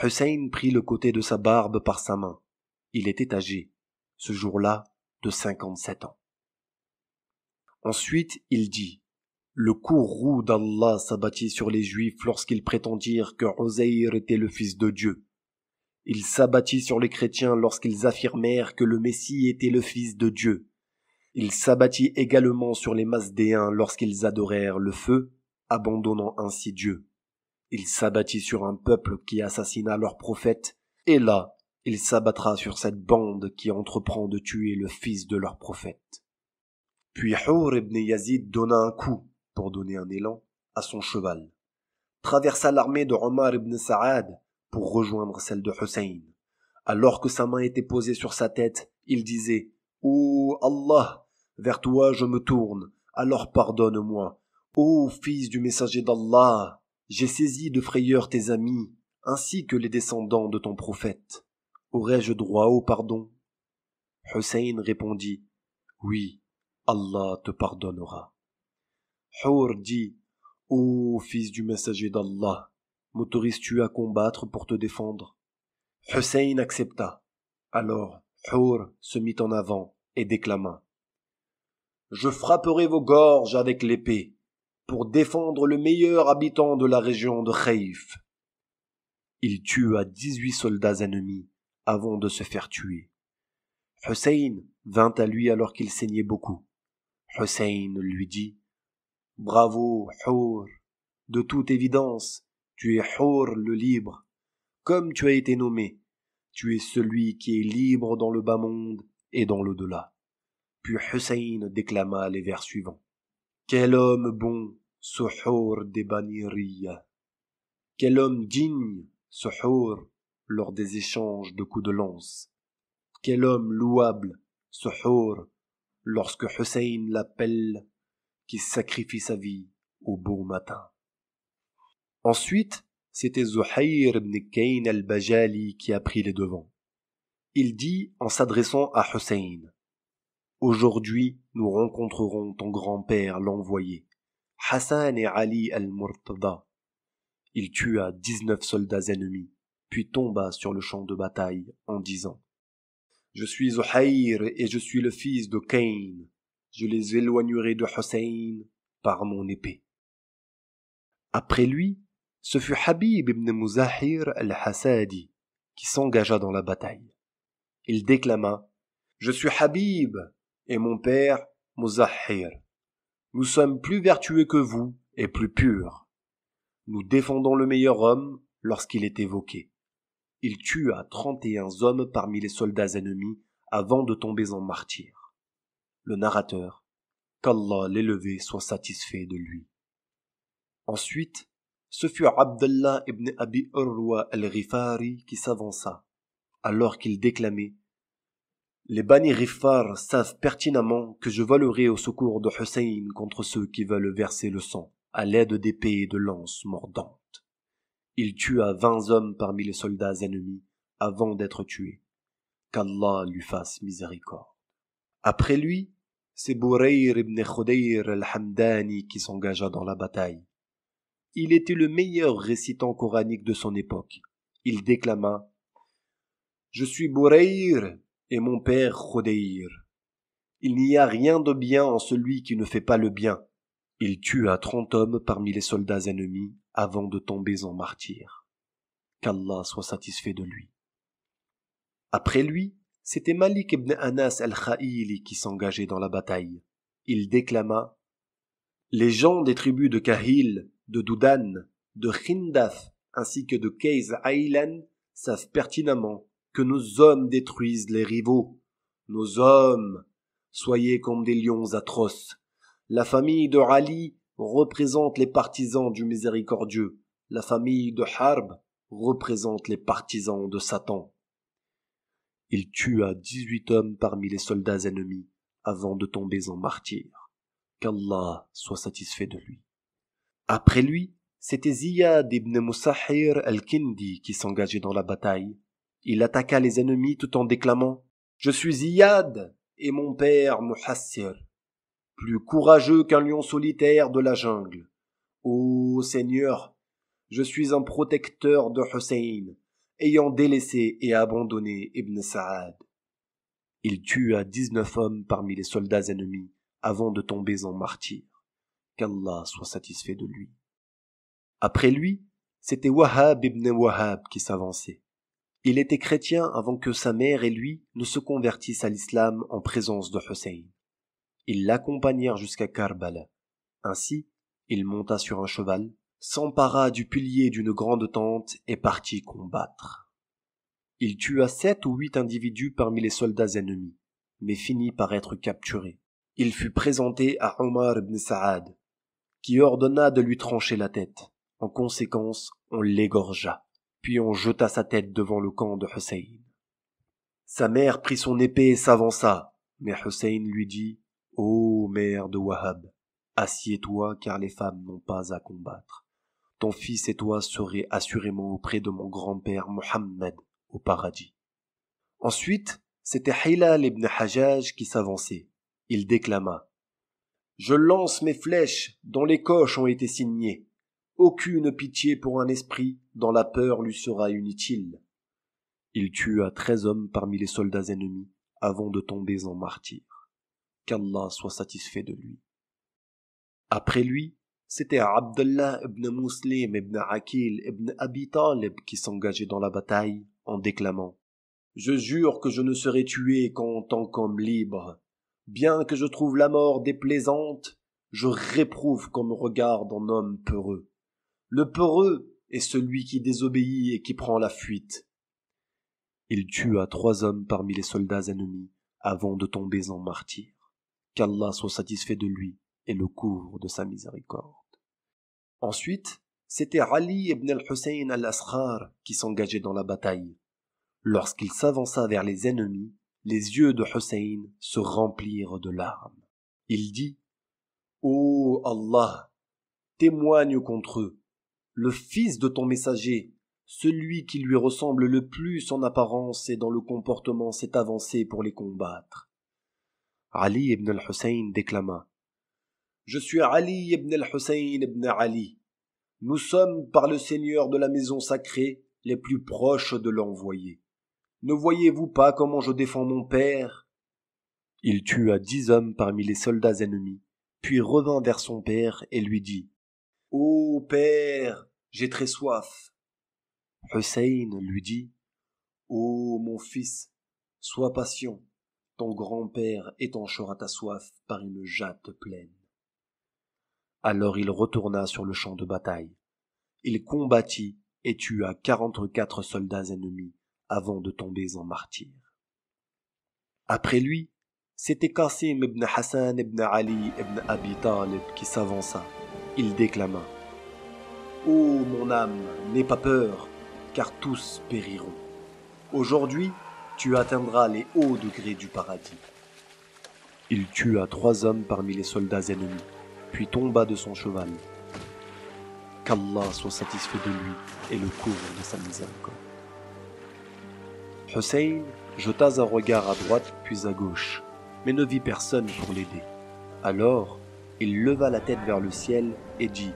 Hussein prit le côté de sa barbe par sa main. Il était âgé, ce jour-là, de 57 ans. Ensuite, il dit « Le courroux d'Allah s'abattit sur les Juifs lorsqu'ils prétendirent que Uzayr était le fils de Dieu. Il s'abattit sur les chrétiens lorsqu'ils affirmèrent que le Messie était le fils de Dieu. Il s'abattit également sur les Masdéens lorsqu'ils adorèrent le feu, abandonnant ainsi Dieu. Il s'abattit sur un peuple qui assassina leur prophète, et là, il s'abattra sur cette bande qui entreprend de tuer le fils de leur prophète. » Puis Hur ibn Yazid donna un coup, pour donner un élan, à son cheval, traversa l'armée de Omar ibn Saad pour rejoindre celle de Hussein. Alors que sa main était posée sur sa tête, il disait « Ô Allah, vers toi je me tourne, alors pardonne-moi. Ô fils du messager d'Allah, j'ai saisi de frayeur tes amis, ainsi que les descendants de ton prophète. Aurais-je droit au pardon ?» Hussein répondit « Oui, Allah te pardonnera. » Hur dit « Ô fils du messager d'Allah, m'autorises-tu à combattre pour te défendre ?» Hussein accepta. Alors Hur se mit en avant et déclama « Je frapperai vos gorges avec l'épée pour défendre le meilleur habitant de la région de Khaïf. » Il tua 18 soldats ennemis avant de se faire tuer. Hussein vint à lui alors qu'il saignait beaucoup. Hussein lui dit « Bravo, Hur, de toute évidence, tu es Hur le libre. Comme tu as été nommé, tu es celui qui est libre dans le bas monde et dans l'au-delà. » Puis Hussein déclama les vers suivants. « Quel homme bon, ce Hur des Baniriya. Quel homme digne, ce Hur, lors des échanges de coups de lance. Quel homme louable, ce Hur, lorsque Hussein l'appelle, qui sacrifie sa vie au beau matin. » Ensuite, c'était Zuhayr ibn Kayn al-Bajali qui a pris les devants. Il dit en s'adressant à Hussein « Aujourd'hui, nous rencontrerons ton grand-père l'envoyé, Hassan et Ali al-Murtada. » Il tua 19 soldats ennemis, puis tomba sur le champ de bataille en disant « Je suis Zuhayr et je suis le fils de Kayn. Je les éloignerai de Hussein par mon épée. » Après lui, ce fut Habib ibn Muzahir al-Hasadi qui s'engagea dans la bataille. Il déclama « Je suis Habib et mon père Muzahir. Nous sommes plus vertueux que vous et plus purs. Nous défendons le meilleur homme lorsqu'il est évoqué. » Il tua 31 hommes parmi les soldats ennemis avant de tomber en martyr. Le narrateur, qu'Allah l'élevé soit satisfait de lui. Ensuite, ce fut Abdallah ibn Abi Urwa al-Ghifari qui s'avança, alors qu'il déclamait « Les Bani Ghifar savent pertinemment que je volerai au secours de Hussein contre ceux qui veulent verser le sang, à l'aide d'épées et de lances mordantes. » Il tua 20 hommes parmi les soldats ennemis avant d'être tué. Qu'Allah lui fasse miséricorde. Après lui, c'est Burayr ibn Khudayr al-Hamdani qui s'engagea dans la bataille. Il était le meilleur récitant coranique de son époque. Il déclama « Je suis Burayr et mon père Khudayr. Il n'y a rien de bien en celui qui ne fait pas le bien. » Il tua 30 hommes parmi les soldats ennemis avant de tomber en martyr. Qu'Allah soit satisfait de lui. Après lui, c'était Malik ibn Anas al-Kha'ili qui s'engageait dans la bataille. Il déclama: les gens des tribus de Kahil, de Doudan, de Khindaf, ainsi que de Kayz Aylan savent pertinemment que nos hommes détruisent les rivaux. Nos hommes, soyez comme des lions atroces. La famille de Ali représente les partisans du miséricordieux. La famille de Harb représente les partisans de Satan. Il tua 18 hommes parmi les soldats ennemis avant de tomber en martyr. Qu'Allah soit satisfait de lui. Après lui, c'était Ziyad ibn Musahhir al-Kindi qui s'engageait dans la bataille. Il attaqua les ennemis tout en déclamant: je suis Ziyad et mon père Muhassir, plus courageux qu'un lion solitaire de la jungle. Ô Seigneur, je suis un protecteur de Hussein, ayant délaissé et abandonné Ibn Sa'ad. Il tua 19 hommes parmi les soldats ennemis avant de tomber en martyr. Qu'Allah soit satisfait de lui. Après lui, c'était Wahhab ibn Wahhab qui s'avançait. Il était chrétien avant que sa mère et lui ne se convertissent à l'islam en présence de Hussein. Ils l'accompagnèrent jusqu'à Karbala. Ainsi, il monta sur un cheval, s'empara du pilier d'une grande tente et partit combattre. Il tua 7 ou 8 individus parmi les soldats ennemis, mais finit par être capturé. Il fut présenté à Omar ibn Sa'ad, qui ordonna de lui trancher la tête. En conséquence, on l'égorgea, puis on jeta sa tête devant le camp de Hussein. Sa mère prit son épée et s'avança, mais Hussein lui dit: « Ô mère de Wahhab, assieds-toi car les femmes n'ont pas à combattre. Ton fils et toi serez assurément auprès de mon grand-père Mohammed au paradis. » Ensuite, c'était Hilal ibn Hajjaj qui s'avançait. Il déclama: « Je lance mes flèches dont les coches ont été signées. Aucune pitié pour un esprit dont la peur lui sera inutile. » Il tua 13 hommes parmi les soldats ennemis avant de tomber en martyr. Qu'Allah soit satisfait de lui. Après lui, c'était Abdullah ibn Muslim ibn Aqil ibn Abi Talib qui s'engageait dans la bataille en déclamant: « Je jure que je ne serai tué qu'en tant qu'homme libre. Bien que je trouve la mort déplaisante, je réprouve qu'on me regarde en homme peureux. Le peureux est celui qui désobéit et qui prend la fuite. » Il tua 3 hommes parmi les soldats ennemis avant de tomber en martyr. Qu'Allah soit satisfait de lui et le couvre de sa miséricorde. Ensuite, c'était Ali ibn al-Hussein al-Asghar qui s'engageait dans la bataille. Lorsqu'il s'avança vers les ennemis, les yeux de Hussein se remplirent de larmes. Il dit: « Ô Allah, témoigne contre eux. Le fils de ton messager, celui qui lui ressemble le plus en apparence et dans le comportement, s'est avancé pour les combattre. » Ali ibn al-Hussein déclama: « Je suis Ali ibn al-Hussein ibn Ali. Nous sommes, par le Seigneur de la maison sacrée, les plus proches de l'envoyé. Ne voyez-vous pas comment je défends mon père ?» Il tua 10 hommes parmi les soldats ennemis, puis revint vers son père et lui dit: « Ô père, j'ai très soif. » Hussein lui dit: « Ô mon fils, sois patient, ton grand-père étanchera ta soif par une jatte pleine. » Alors il retourna sur le champ de bataille. Il combattit et tua 44 soldats ennemis avant de tomber en martyr. Après lui, c'était Qasim ibn Hassan ibn Ali ibn Abi Talib qui s'avança. Il déclama: « Ô mon âme, n'aie pas peur, car tous périront. Aujourd'hui, tu atteindras les hauts degrés du paradis. » Il tua 3 hommes parmi les soldats ennemis, puis tomba de son cheval. Qu'Allah soit satisfait de lui et le couvre de sa miséricorde. Hussein jeta un regard à droite puis à gauche, mais ne vit personne pour l'aider. Alors, il leva la tête vers le ciel et dit: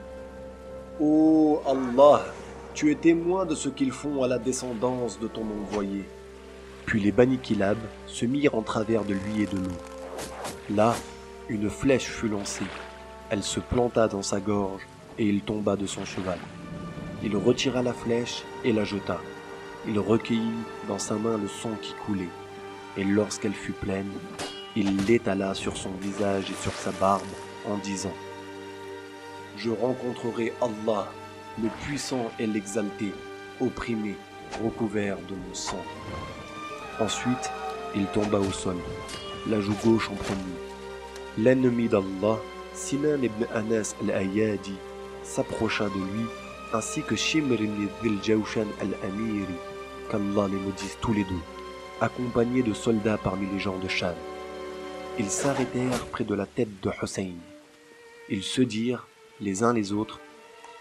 « Ô Allah, tu es témoin de ce qu'ils font à la descendance de ton envoyé. » Puis les Bani Kilab se mirent en travers de lui et de l'eau. Là, une flèche fut lancée. Elle se planta dans sa gorge et il tomba de son cheval. Il retira la flèche et la jeta. Il recueillit dans sa main le sang qui coulait, et lorsqu'elle fut pleine, Il l'étala sur son visage et sur sa barbe en disant « Je rencontrerai Allah, le puissant et l'exalté, opprimé, recouvert de mon sang. » Ensuite, il tomba au sol, la joue gauche en premier. L'ennemi d'Allah, Sinan ibn Anas al-Ayyadi, s'approcha de lui, ainsi que Shimr ibn Dhil-Jawshan al-Amiri, qu'Allah les maudisse tous les deux, accompagnés de soldats parmi les gens de Sham. Ils s'arrêtèrent près de la tête de Hussein. Ils se dirent, les uns les autres,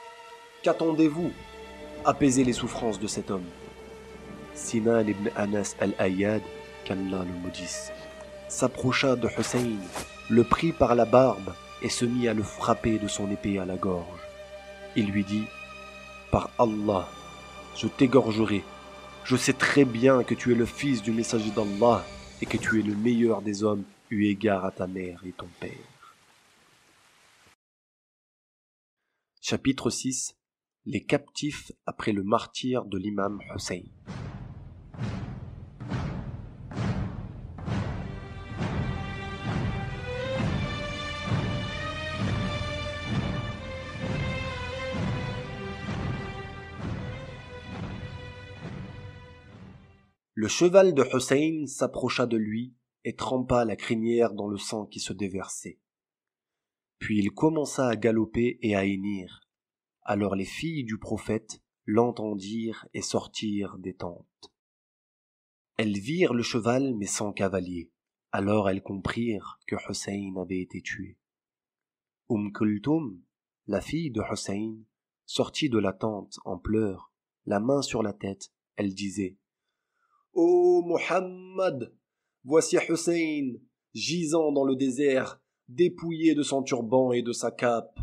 « Qu'attendez-vous? Apaisez les souffrances de cet homme. » Sinan ibn Anas al-Ayyad, qu'Allah le maudisse, s'approcha de Hussein, le prit par la barbe et se mit à le frapper de son épée à la gorge. Il lui dit « Par Allah, je t'égorgerai. Je sais très bien que tu es le fils du messager d'Allah et que tu es le meilleur des hommes eu égard à ta mère et ton père. » Chapitre 6. Les captifs après le martyre de l'imam Hussein. Le cheval de Hussein s'approcha de lui et trempa la crinière dans le sang qui se déversait. Puis il commença à galoper et à hennir. Alors les filles du prophète l'entendirent et sortirent des tentes. Elles virent le cheval mais sans cavalier. Alors elles comprirent que Hussein avait été tué. Kulthum, la fille de Hussein, sortit de la tente en pleurs, la main sur la tête. Elle disait « Ô Muhammad, voici Hussein, gisant dans le désert, dépouillé de son turban et de sa cape. »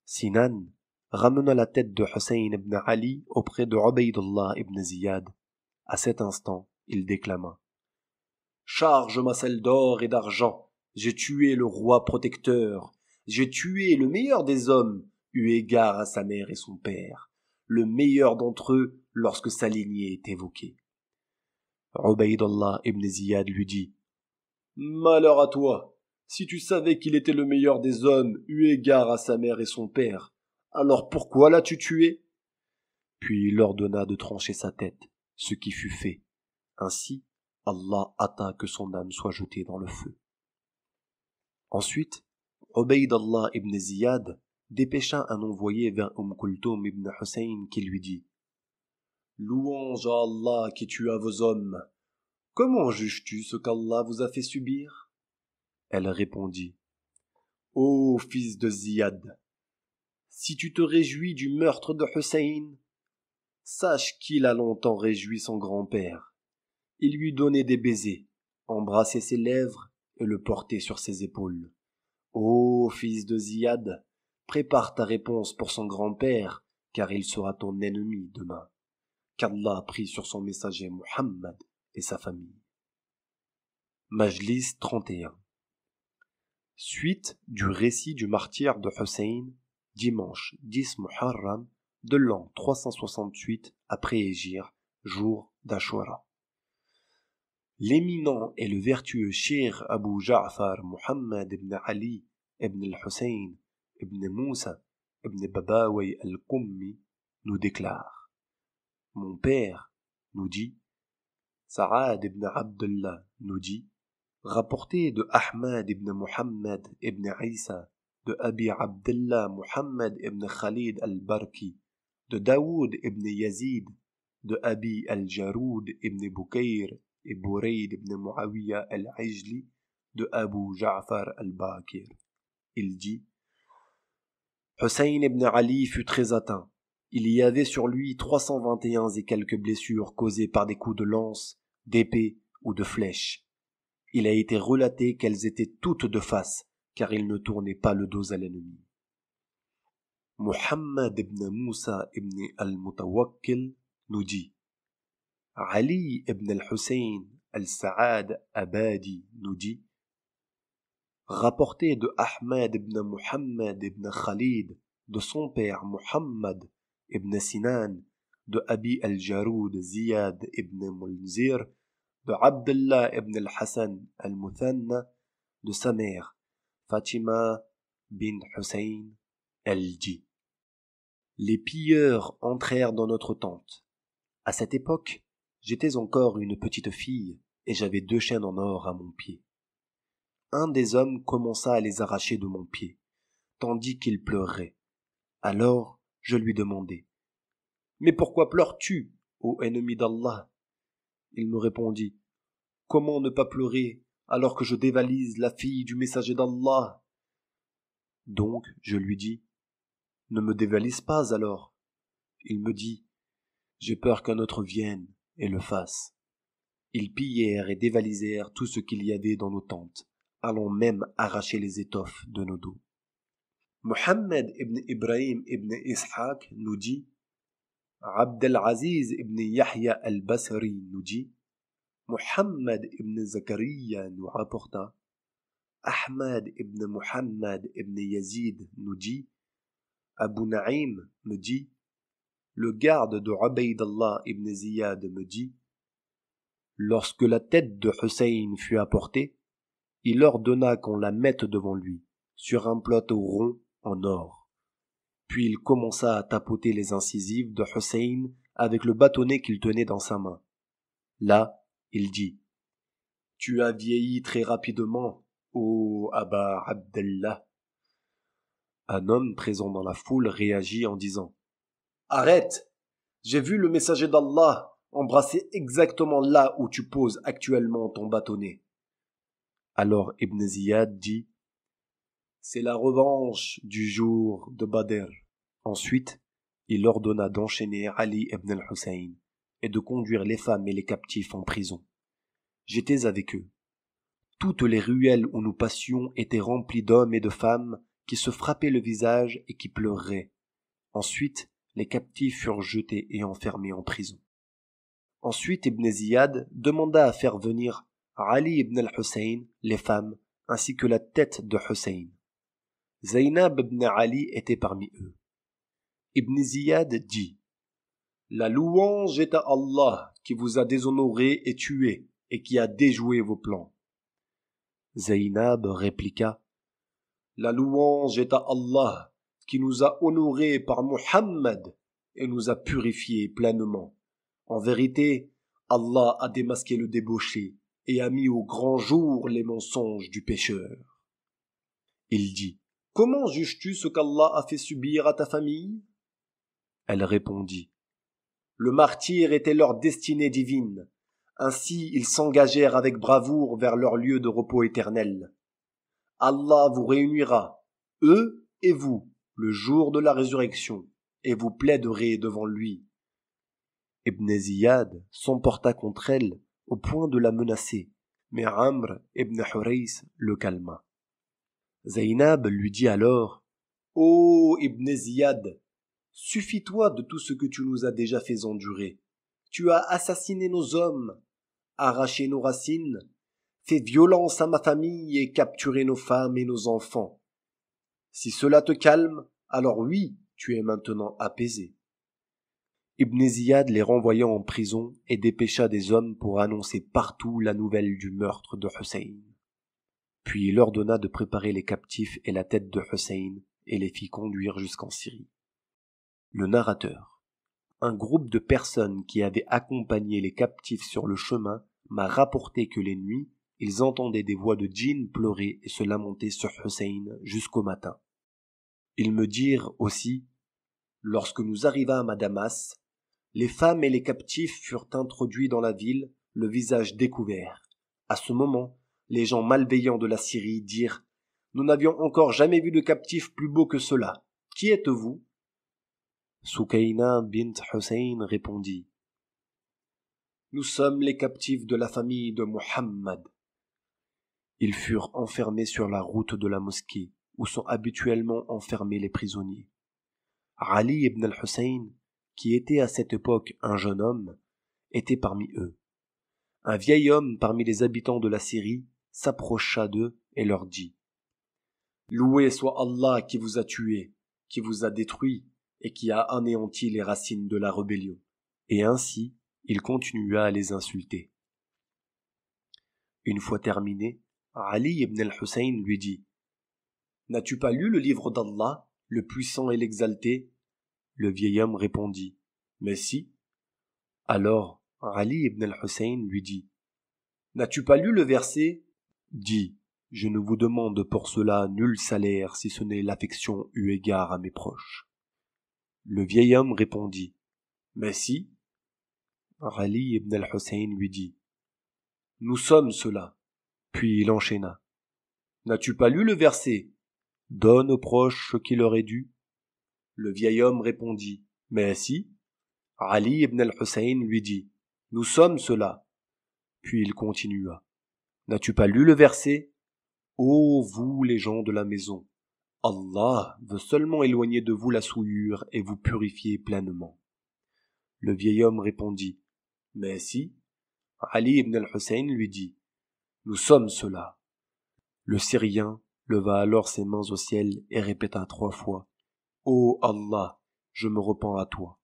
Sinan ramena la tête de Hussein ibn Ali auprès de Ubaydullah ibn Ziyad. À cet instant, il déclama « Charge ma selle d'or et d'argent, j'ai tué le roi protecteur, j'ai tué le meilleur des hommes, eu égard à sa mère et son père, le meilleur d'entre eux lorsque sa lignée est évoquée. » Ubaydullah ibn Ziyad lui dit « Malheur à toi, si tu savais qu'il était le meilleur des hommes eu égard à sa mère et son père, alors pourquoi l'as-tu tué ?» Puis il ordonna de trancher sa tête, ce qui fut fait. Ainsi, Allah hâta que son âme soit jetée dans le feu. Ensuite, Ubaydullah ibn Ziyad dépêcha un envoyé vers Kulthum ibn Hussein qui lui dit « Louange à Allah qui tua vos hommes. Comment juges-tu ce qu'Allah vous a fait subir ?» Elle répondit « Ô fils de Ziyad, si tu te réjouis du meurtre de Hussein, sache qu'il a longtemps réjoui son grand-père. Il lui donnait des baisers, embrassait ses lèvres et le portait sur ses épaules. Ô fils de Ziyad, prépare ta réponse pour son grand-père, car il sera ton ennemi demain. Qu'Allah a pris sur son messager Muhammad et sa famille. » Majlis 31. Suite du récit du martyre de Hussein, dimanche 10 Muharram de l'an 368 après Hégire, jour d'Ashura. L'éminent et le vertueux Cheikh Abu Ja'far Muhammad ibn Ali ibn al-Hussein ibn Moussa ibn Babawayh al-Qummi nous déclare « Mon père nous dit, Sa'ad ibn Abdullah nous dit, rapporté de Ahmad ibn Muhammad ibn Isa, de Abi Abdullah Muhammad ibn Khalid al-Barki, de Daoud ibn Yazid, de Abi al-Jaroud ibn Bukayr et Burayd ibn Muawiyah al-Ajli, de Abu Ja'far al-Bakir. Il dit « Hussein ibn Ali fut très atteint. Il y avait sur lui 321 et quelques blessures causées par des coups de lance, d'épée ou de flèche. Il a été relaté qu'elles étaient toutes de face, car il ne tournait pas le dos à l'ennemi. » Muhammad ibn Moussa ibn al-Mutawakkil nous dit « Ali ibn al-Hussein al-Sa'ad Abadi nous dit, rapporté de Ahmad ibn Muhammad ibn Khalid, de son père Muhammad ibn Sinan, de Abi al-Jaroud Ziyad ibn Mulzir, de Abdullah ibn al-Hassan al-Muthanna, de sa mère, Fatima bin Hussein, elle dit: Les pilleurs entrèrent dans notre tente. À cette époque, j'étais encore une petite fille et j'avais 2 chaînes en or à mon pied. Un des hommes commença à les arracher de mon pied, tandis qu'il pleurait. Alors je lui demandai: Mais pourquoi pleures-tu, ô ennemi d'Allah? Il me répondit: Comment ne pas pleurer alors que je dévalise la fille du messager d'Allah? Donc je lui dis: Ne me dévalise pas alors. Il me dit: J'ai peur qu'un autre vienne et le fasse. Ils pillèrent et dévalisèrent tout ce qu'il y avait dans nos tentes, allant même arracher les étoffes de nos dos. Mohammed ibn Ibrahim ibn Ishaq nous dit: Abdelaziz ibn Yahya al-Basri nous dit: Mohammed ibn Zakaria nous rapporta: Ahmad ibn Muhammad ibn Yazid nous dit: Abu Naïm me dit: Le garde de Ubaydallah ibn Ziyad me dit: Lorsque la tête de Hussein fut apportée, il ordonna qu'on la mette devant lui, sur un plateau rond en or. Puis il commença à tapoter les incisives de Hussein avec le bâtonnet qu'il tenait dans sa main. Là, il dit: Tu as vieilli très rapidement, ô Aba Abdallah. Un homme présent dans la foule réagit en disant: Arrête! J'ai vu le messager d'Allah embrasser exactement là où tu poses actuellement ton bâtonnet. Alors Ibn Ziyad dit: C'est la revanche du jour de Badr. Ensuite, il ordonna d'enchaîner Ali ibn al-Hussein et de conduire les femmes et les captifs en prison. J'étais avec eux. Toutes les ruelles où nous passions étaient remplies d'hommes et de femmes qui se frappaient le visage et qui pleuraient. Ensuite, les captifs furent jetés et enfermés en prison. Ensuite, Ibn Ziyad demanda à faire venir Ali ibn al-Hussein, les femmes, ainsi que la tête de Hussein. Zaynab ibn Ali était parmi eux. Ibn Ziyad dit: La louange est à Allah qui vous a déshonoré et tué et qui a déjoué vos plans. Zaynab répliqua: La louange est à Allah qui nous a honorés par Muhammad et nous a purifiés pleinement. En vérité, Allah a démasqué le débauché et a mis au grand jour les mensonges du pécheur. Il dit: Comment juges-tu ce qu'Allah a fait subir à ta famille? Elle répondit: Le martyre était leur destinée divine. Ainsi ils s'engagèrent avec bravoure vers leur lieu de repos éternel. Allah vous réunira, eux et vous, le jour de la résurrection, et vous plaiderez devant lui. Ibn Ziyad s'emporta contre elle au point de la menacer, mais Amr ibn Hurays le calma. Zaynab lui dit alors: Ô Ibn Ziyad, suffis-toi de tout ce que tu nous as déjà fait endurer. Tu as assassiné nos hommes, arraché nos racines, fait violence à ma famille et capturé nos femmes et nos enfants. Si cela te calme, alors oui, tu es maintenant apaisé. Ibn Ziyad les renvoya en prison et dépêcha des hommes pour annoncer partout la nouvelle du meurtre de Hussein. Puis il ordonna de préparer les captifs et la tête de Hussein et les fit conduire jusqu'en Syrie. Le narrateur: Un groupe de personnes qui avaient accompagné les captifs sur le chemin m'a rapporté que les nuits, ils entendaient des voix de djinns pleurer et se lamenter sur Hussein jusqu'au matin. Ils me dirent aussi: Lorsque nous arrivâmes à Damas, les femmes et les captifs furent introduits dans la ville, le visage découvert. À ce moment, les gens malveillants de la Syrie dirent: Nous n'avions encore jamais vu de captifs plus beaux que cela. Qui êtes-vous? Soukaina bint Hussein répondit: Nous sommes les captifs de la famille de Muhammad. Ils furent enfermés sur la route de la mosquée, où sont habituellement enfermés les prisonniers. Ali ibn al-Hussein, qui était à cette époque un jeune homme, était parmi eux. Un vieil homme parmi les habitants de la Syrie s'approcha d'eux et leur dit: Loué soit Allah qui vous a tués, qui vous a détruits et qui a anéanti les racines de la rébellion. Et ainsi, il continua à les insulter. Une fois terminé, Ali ibn al-Hussein lui dit « N'as-tu pas lu le livre d'Allah, le puissant et l'exalté ?» Le vieil homme répondit « Mais si. » Alors Ali ibn al-Hussein lui dit « N'as-tu pas lu le verset ? Dis, je ne vous demande pour cela nul salaire si ce n'est l'affection eu égard à mes proches. » Le vieil homme répondit « Mais si. » Ali ibn al-Hussein lui dit « Nous sommes ceux-là. » Puis il enchaîna « N'as-tu pas lu le verset ? Donne aux proches ce qui leur est dû. » Le vieil homme répondit « Mais si. » Ali ibn al-Hussein lui dit « Nous sommes ceux-là. » Puis il continua « N'as-tu pas lu le verset ? Ô vous les gens de la maison, Allah veut seulement éloigner de vous la souillure et vous purifier pleinement. » Le vieil homme répondit « Mais si. » Ali ibn al-Hussein lui dit « Nous sommes ceux-là. » Le Syrien leva alors ses mains au ciel et répéta 3 fois « Ô Allah, je me repens à toi. »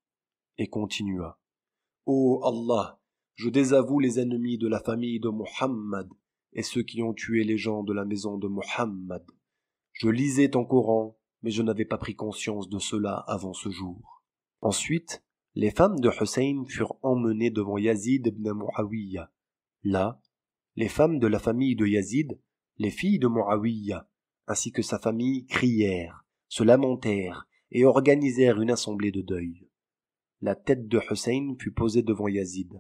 Et continua « Ô Allah, je désavoue les ennemis de la famille de Muhammad et ceux qui ont tué les gens de la maison de Muhammad. Je lisais ton Coran, mais je n'avais pas pris conscience de cela avant ce jour. » Ensuite, les femmes de Hussein furent emmenées devant Yazid ibn Muawiyya. Là, les femmes de la famille de Yazid, les filles de Muawiyya, ainsi que sa famille crièrent, se lamentèrent et organisèrent une assemblée de deuil. La tête de Hussein fut posée devant Yazid.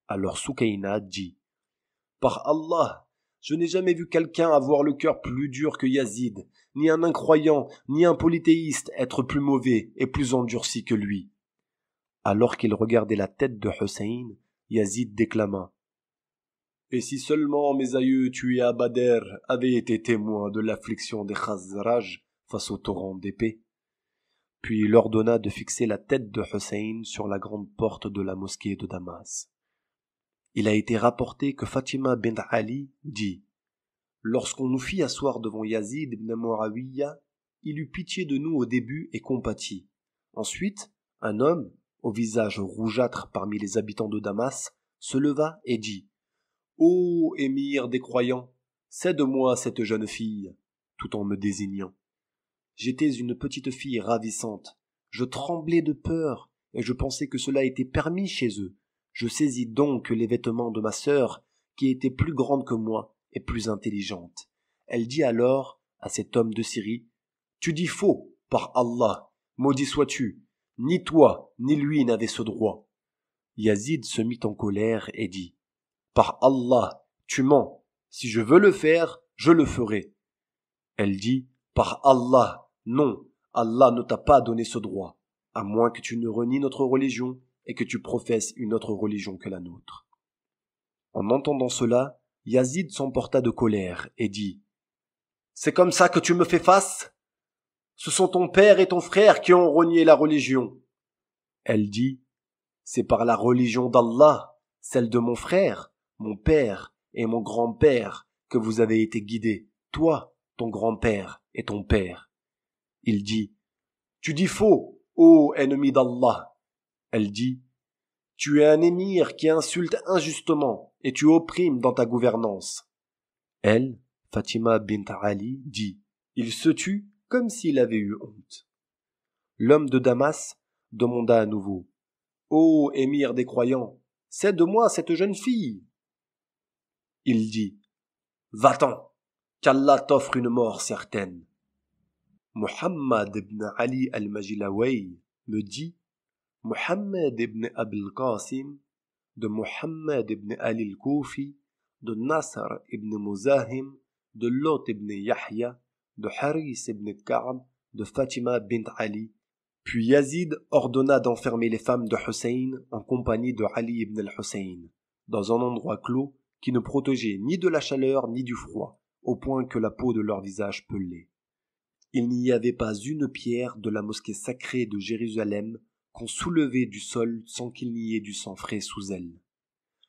Alors Soukaina dit « Par Allah, je n'ai jamais vu quelqu'un avoir le cœur plus dur que Yazid, ni un incroyant, ni un polythéiste être plus mauvais et plus endurci que lui. » Alors qu'il regardait la tête de Hussein, Yazid déclama « Et si seulement mes aïeux tués à Badr avaient été témoins de l'affliction des Khazraj face au torrent d'épée ?» Puis il ordonna de fixer la tête de Hussein sur la grande porte de la mosquée de Damas. Il a été rapporté que Fatima bint Ali dit « Lorsqu'on nous fit asseoir devant Yazid ibn Muawiyya, il eut pitié de nous au début et compatit. Ensuite, un homme, au visage rougeâtre parmi les habitants de Damas, se leva et dit « Ô émir des croyants, cède-moi cette jeune fille » tout en me désignant. J'étais une petite fille ravissante. Je tremblais de peur, et je pensais que cela était permis chez eux. Je saisis donc les vêtements de ma sœur, qui était plus grande que moi et plus intelligente. Elle dit alors à cet homme de Syrie, « Tu dis faux, par Allah, maudit sois-tu, ni toi, ni lui n'avez ce droit. » Yazid se mit en colère et dit, « Par Allah, tu mens, si je veux le faire, je le ferai. » Elle dit, « Par Allah, non, Allah ne t'a pas donné ce droit, à moins que tu ne renies notre religion et que tu professes une autre religion que la nôtre. » En entendant cela, Yazid s'emporta de colère et dit « C'est comme ça que tu me fais face ? Ce sont ton père et ton frère qui ont renié la religion. » Elle dit « C'est par la religion d'Allah, celle de mon frère, mon père et mon grand-père que vous avez été guidés, toi, ton grand-père et ton père. » Il dit « Tu dis faux, ô ennemi d'Allah. » Elle dit « Tu es un émir qui insulte injustement et tu opprimes dans ta gouvernance. » Elle, Fatima bint Ali, dit « Il se tut comme s'il avait eu honte. » L'homme de Damas demanda à nouveau « Ô émir des croyants, cède-moi cette jeune fille. » Il dit « Va-t'en, qu'Allah t'offre une mort certaine. » Muhammad ibn Ali al-Majlaway me dit Muhammad ibn Abil Qasim, de Muhammad ibn Ali al-Koufi, de Nasr ibn Muzahim, de Lot ibn Yahya, de Haris ibn Ka'b, de Fatima bint Ali. Puis Yazid ordonna d'enfermer les femmes de Hussein en compagnie de Ali ibn al-Hussein, dans un endroit clos qui ne protégeait ni de la chaleur ni du froid, au point que la peau de leur visage pelait. Il n'y avait pas une pierre de la mosquée sacrée de Jérusalem qu'on soulevait du sol sans qu'il n'y ait du sang frais sous elle.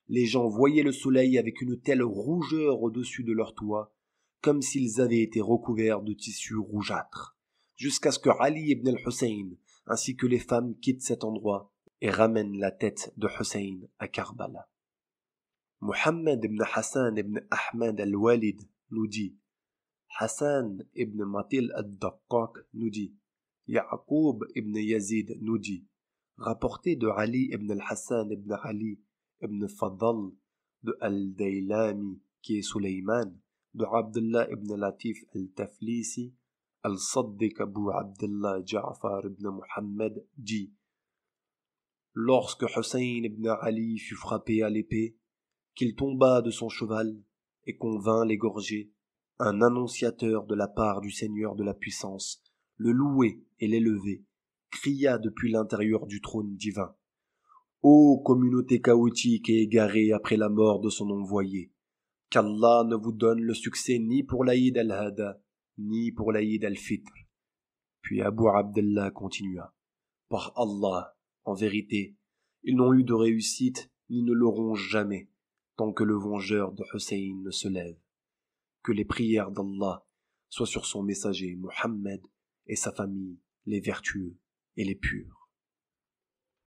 Les gens voyaient le soleil avec une telle rougeur au-dessus de leur toit, comme s'ils avaient été recouverts de tissu rougeâtre, jusqu'à ce que Ali ibn al-Hussein ainsi que les femmes quittent cet endroit et ramènent la tête de Hussein à Karbala. Mohammed ibn Hassan ibn Ahmed al-Walid nous dit, Hassan ibn Matil al-Daqqaq nous dit, Ya'qub ibn Yazid nous dit, rapporté de Ali ibn al-Hassan ibn Ali ibn Fadl, de al-Daylami qui est Suleyman, de Abdullah ibn Latif al-Taflisi, al-Saddiq Abu Abdullah Ja'far ibn Muhammad dit, lorsque Hussein ibn Ali fut frappé à l'épée, qu'il tomba de son cheval et qu'on vint l'égorger, un annonciateur de la part du Seigneur de la puissance, le louer et l'élever, cria depuis l'intérieur du trône divin. Ô communauté chaotique et égarée après la mort de son envoyé, qu'Allah ne vous donne le succès ni pour l'Aïd al-Hada, ni pour l'Aïd al-Fitr. Puis Abu Abdallah continua. Par Allah, en vérité, ils n'ont eu de réussite, ni ne l'auront jamais, tant que le vengeur de Hussein ne se lève. Que les prières d'Allah soient sur son messager Mohammed et sa famille, les vertueux et les purs.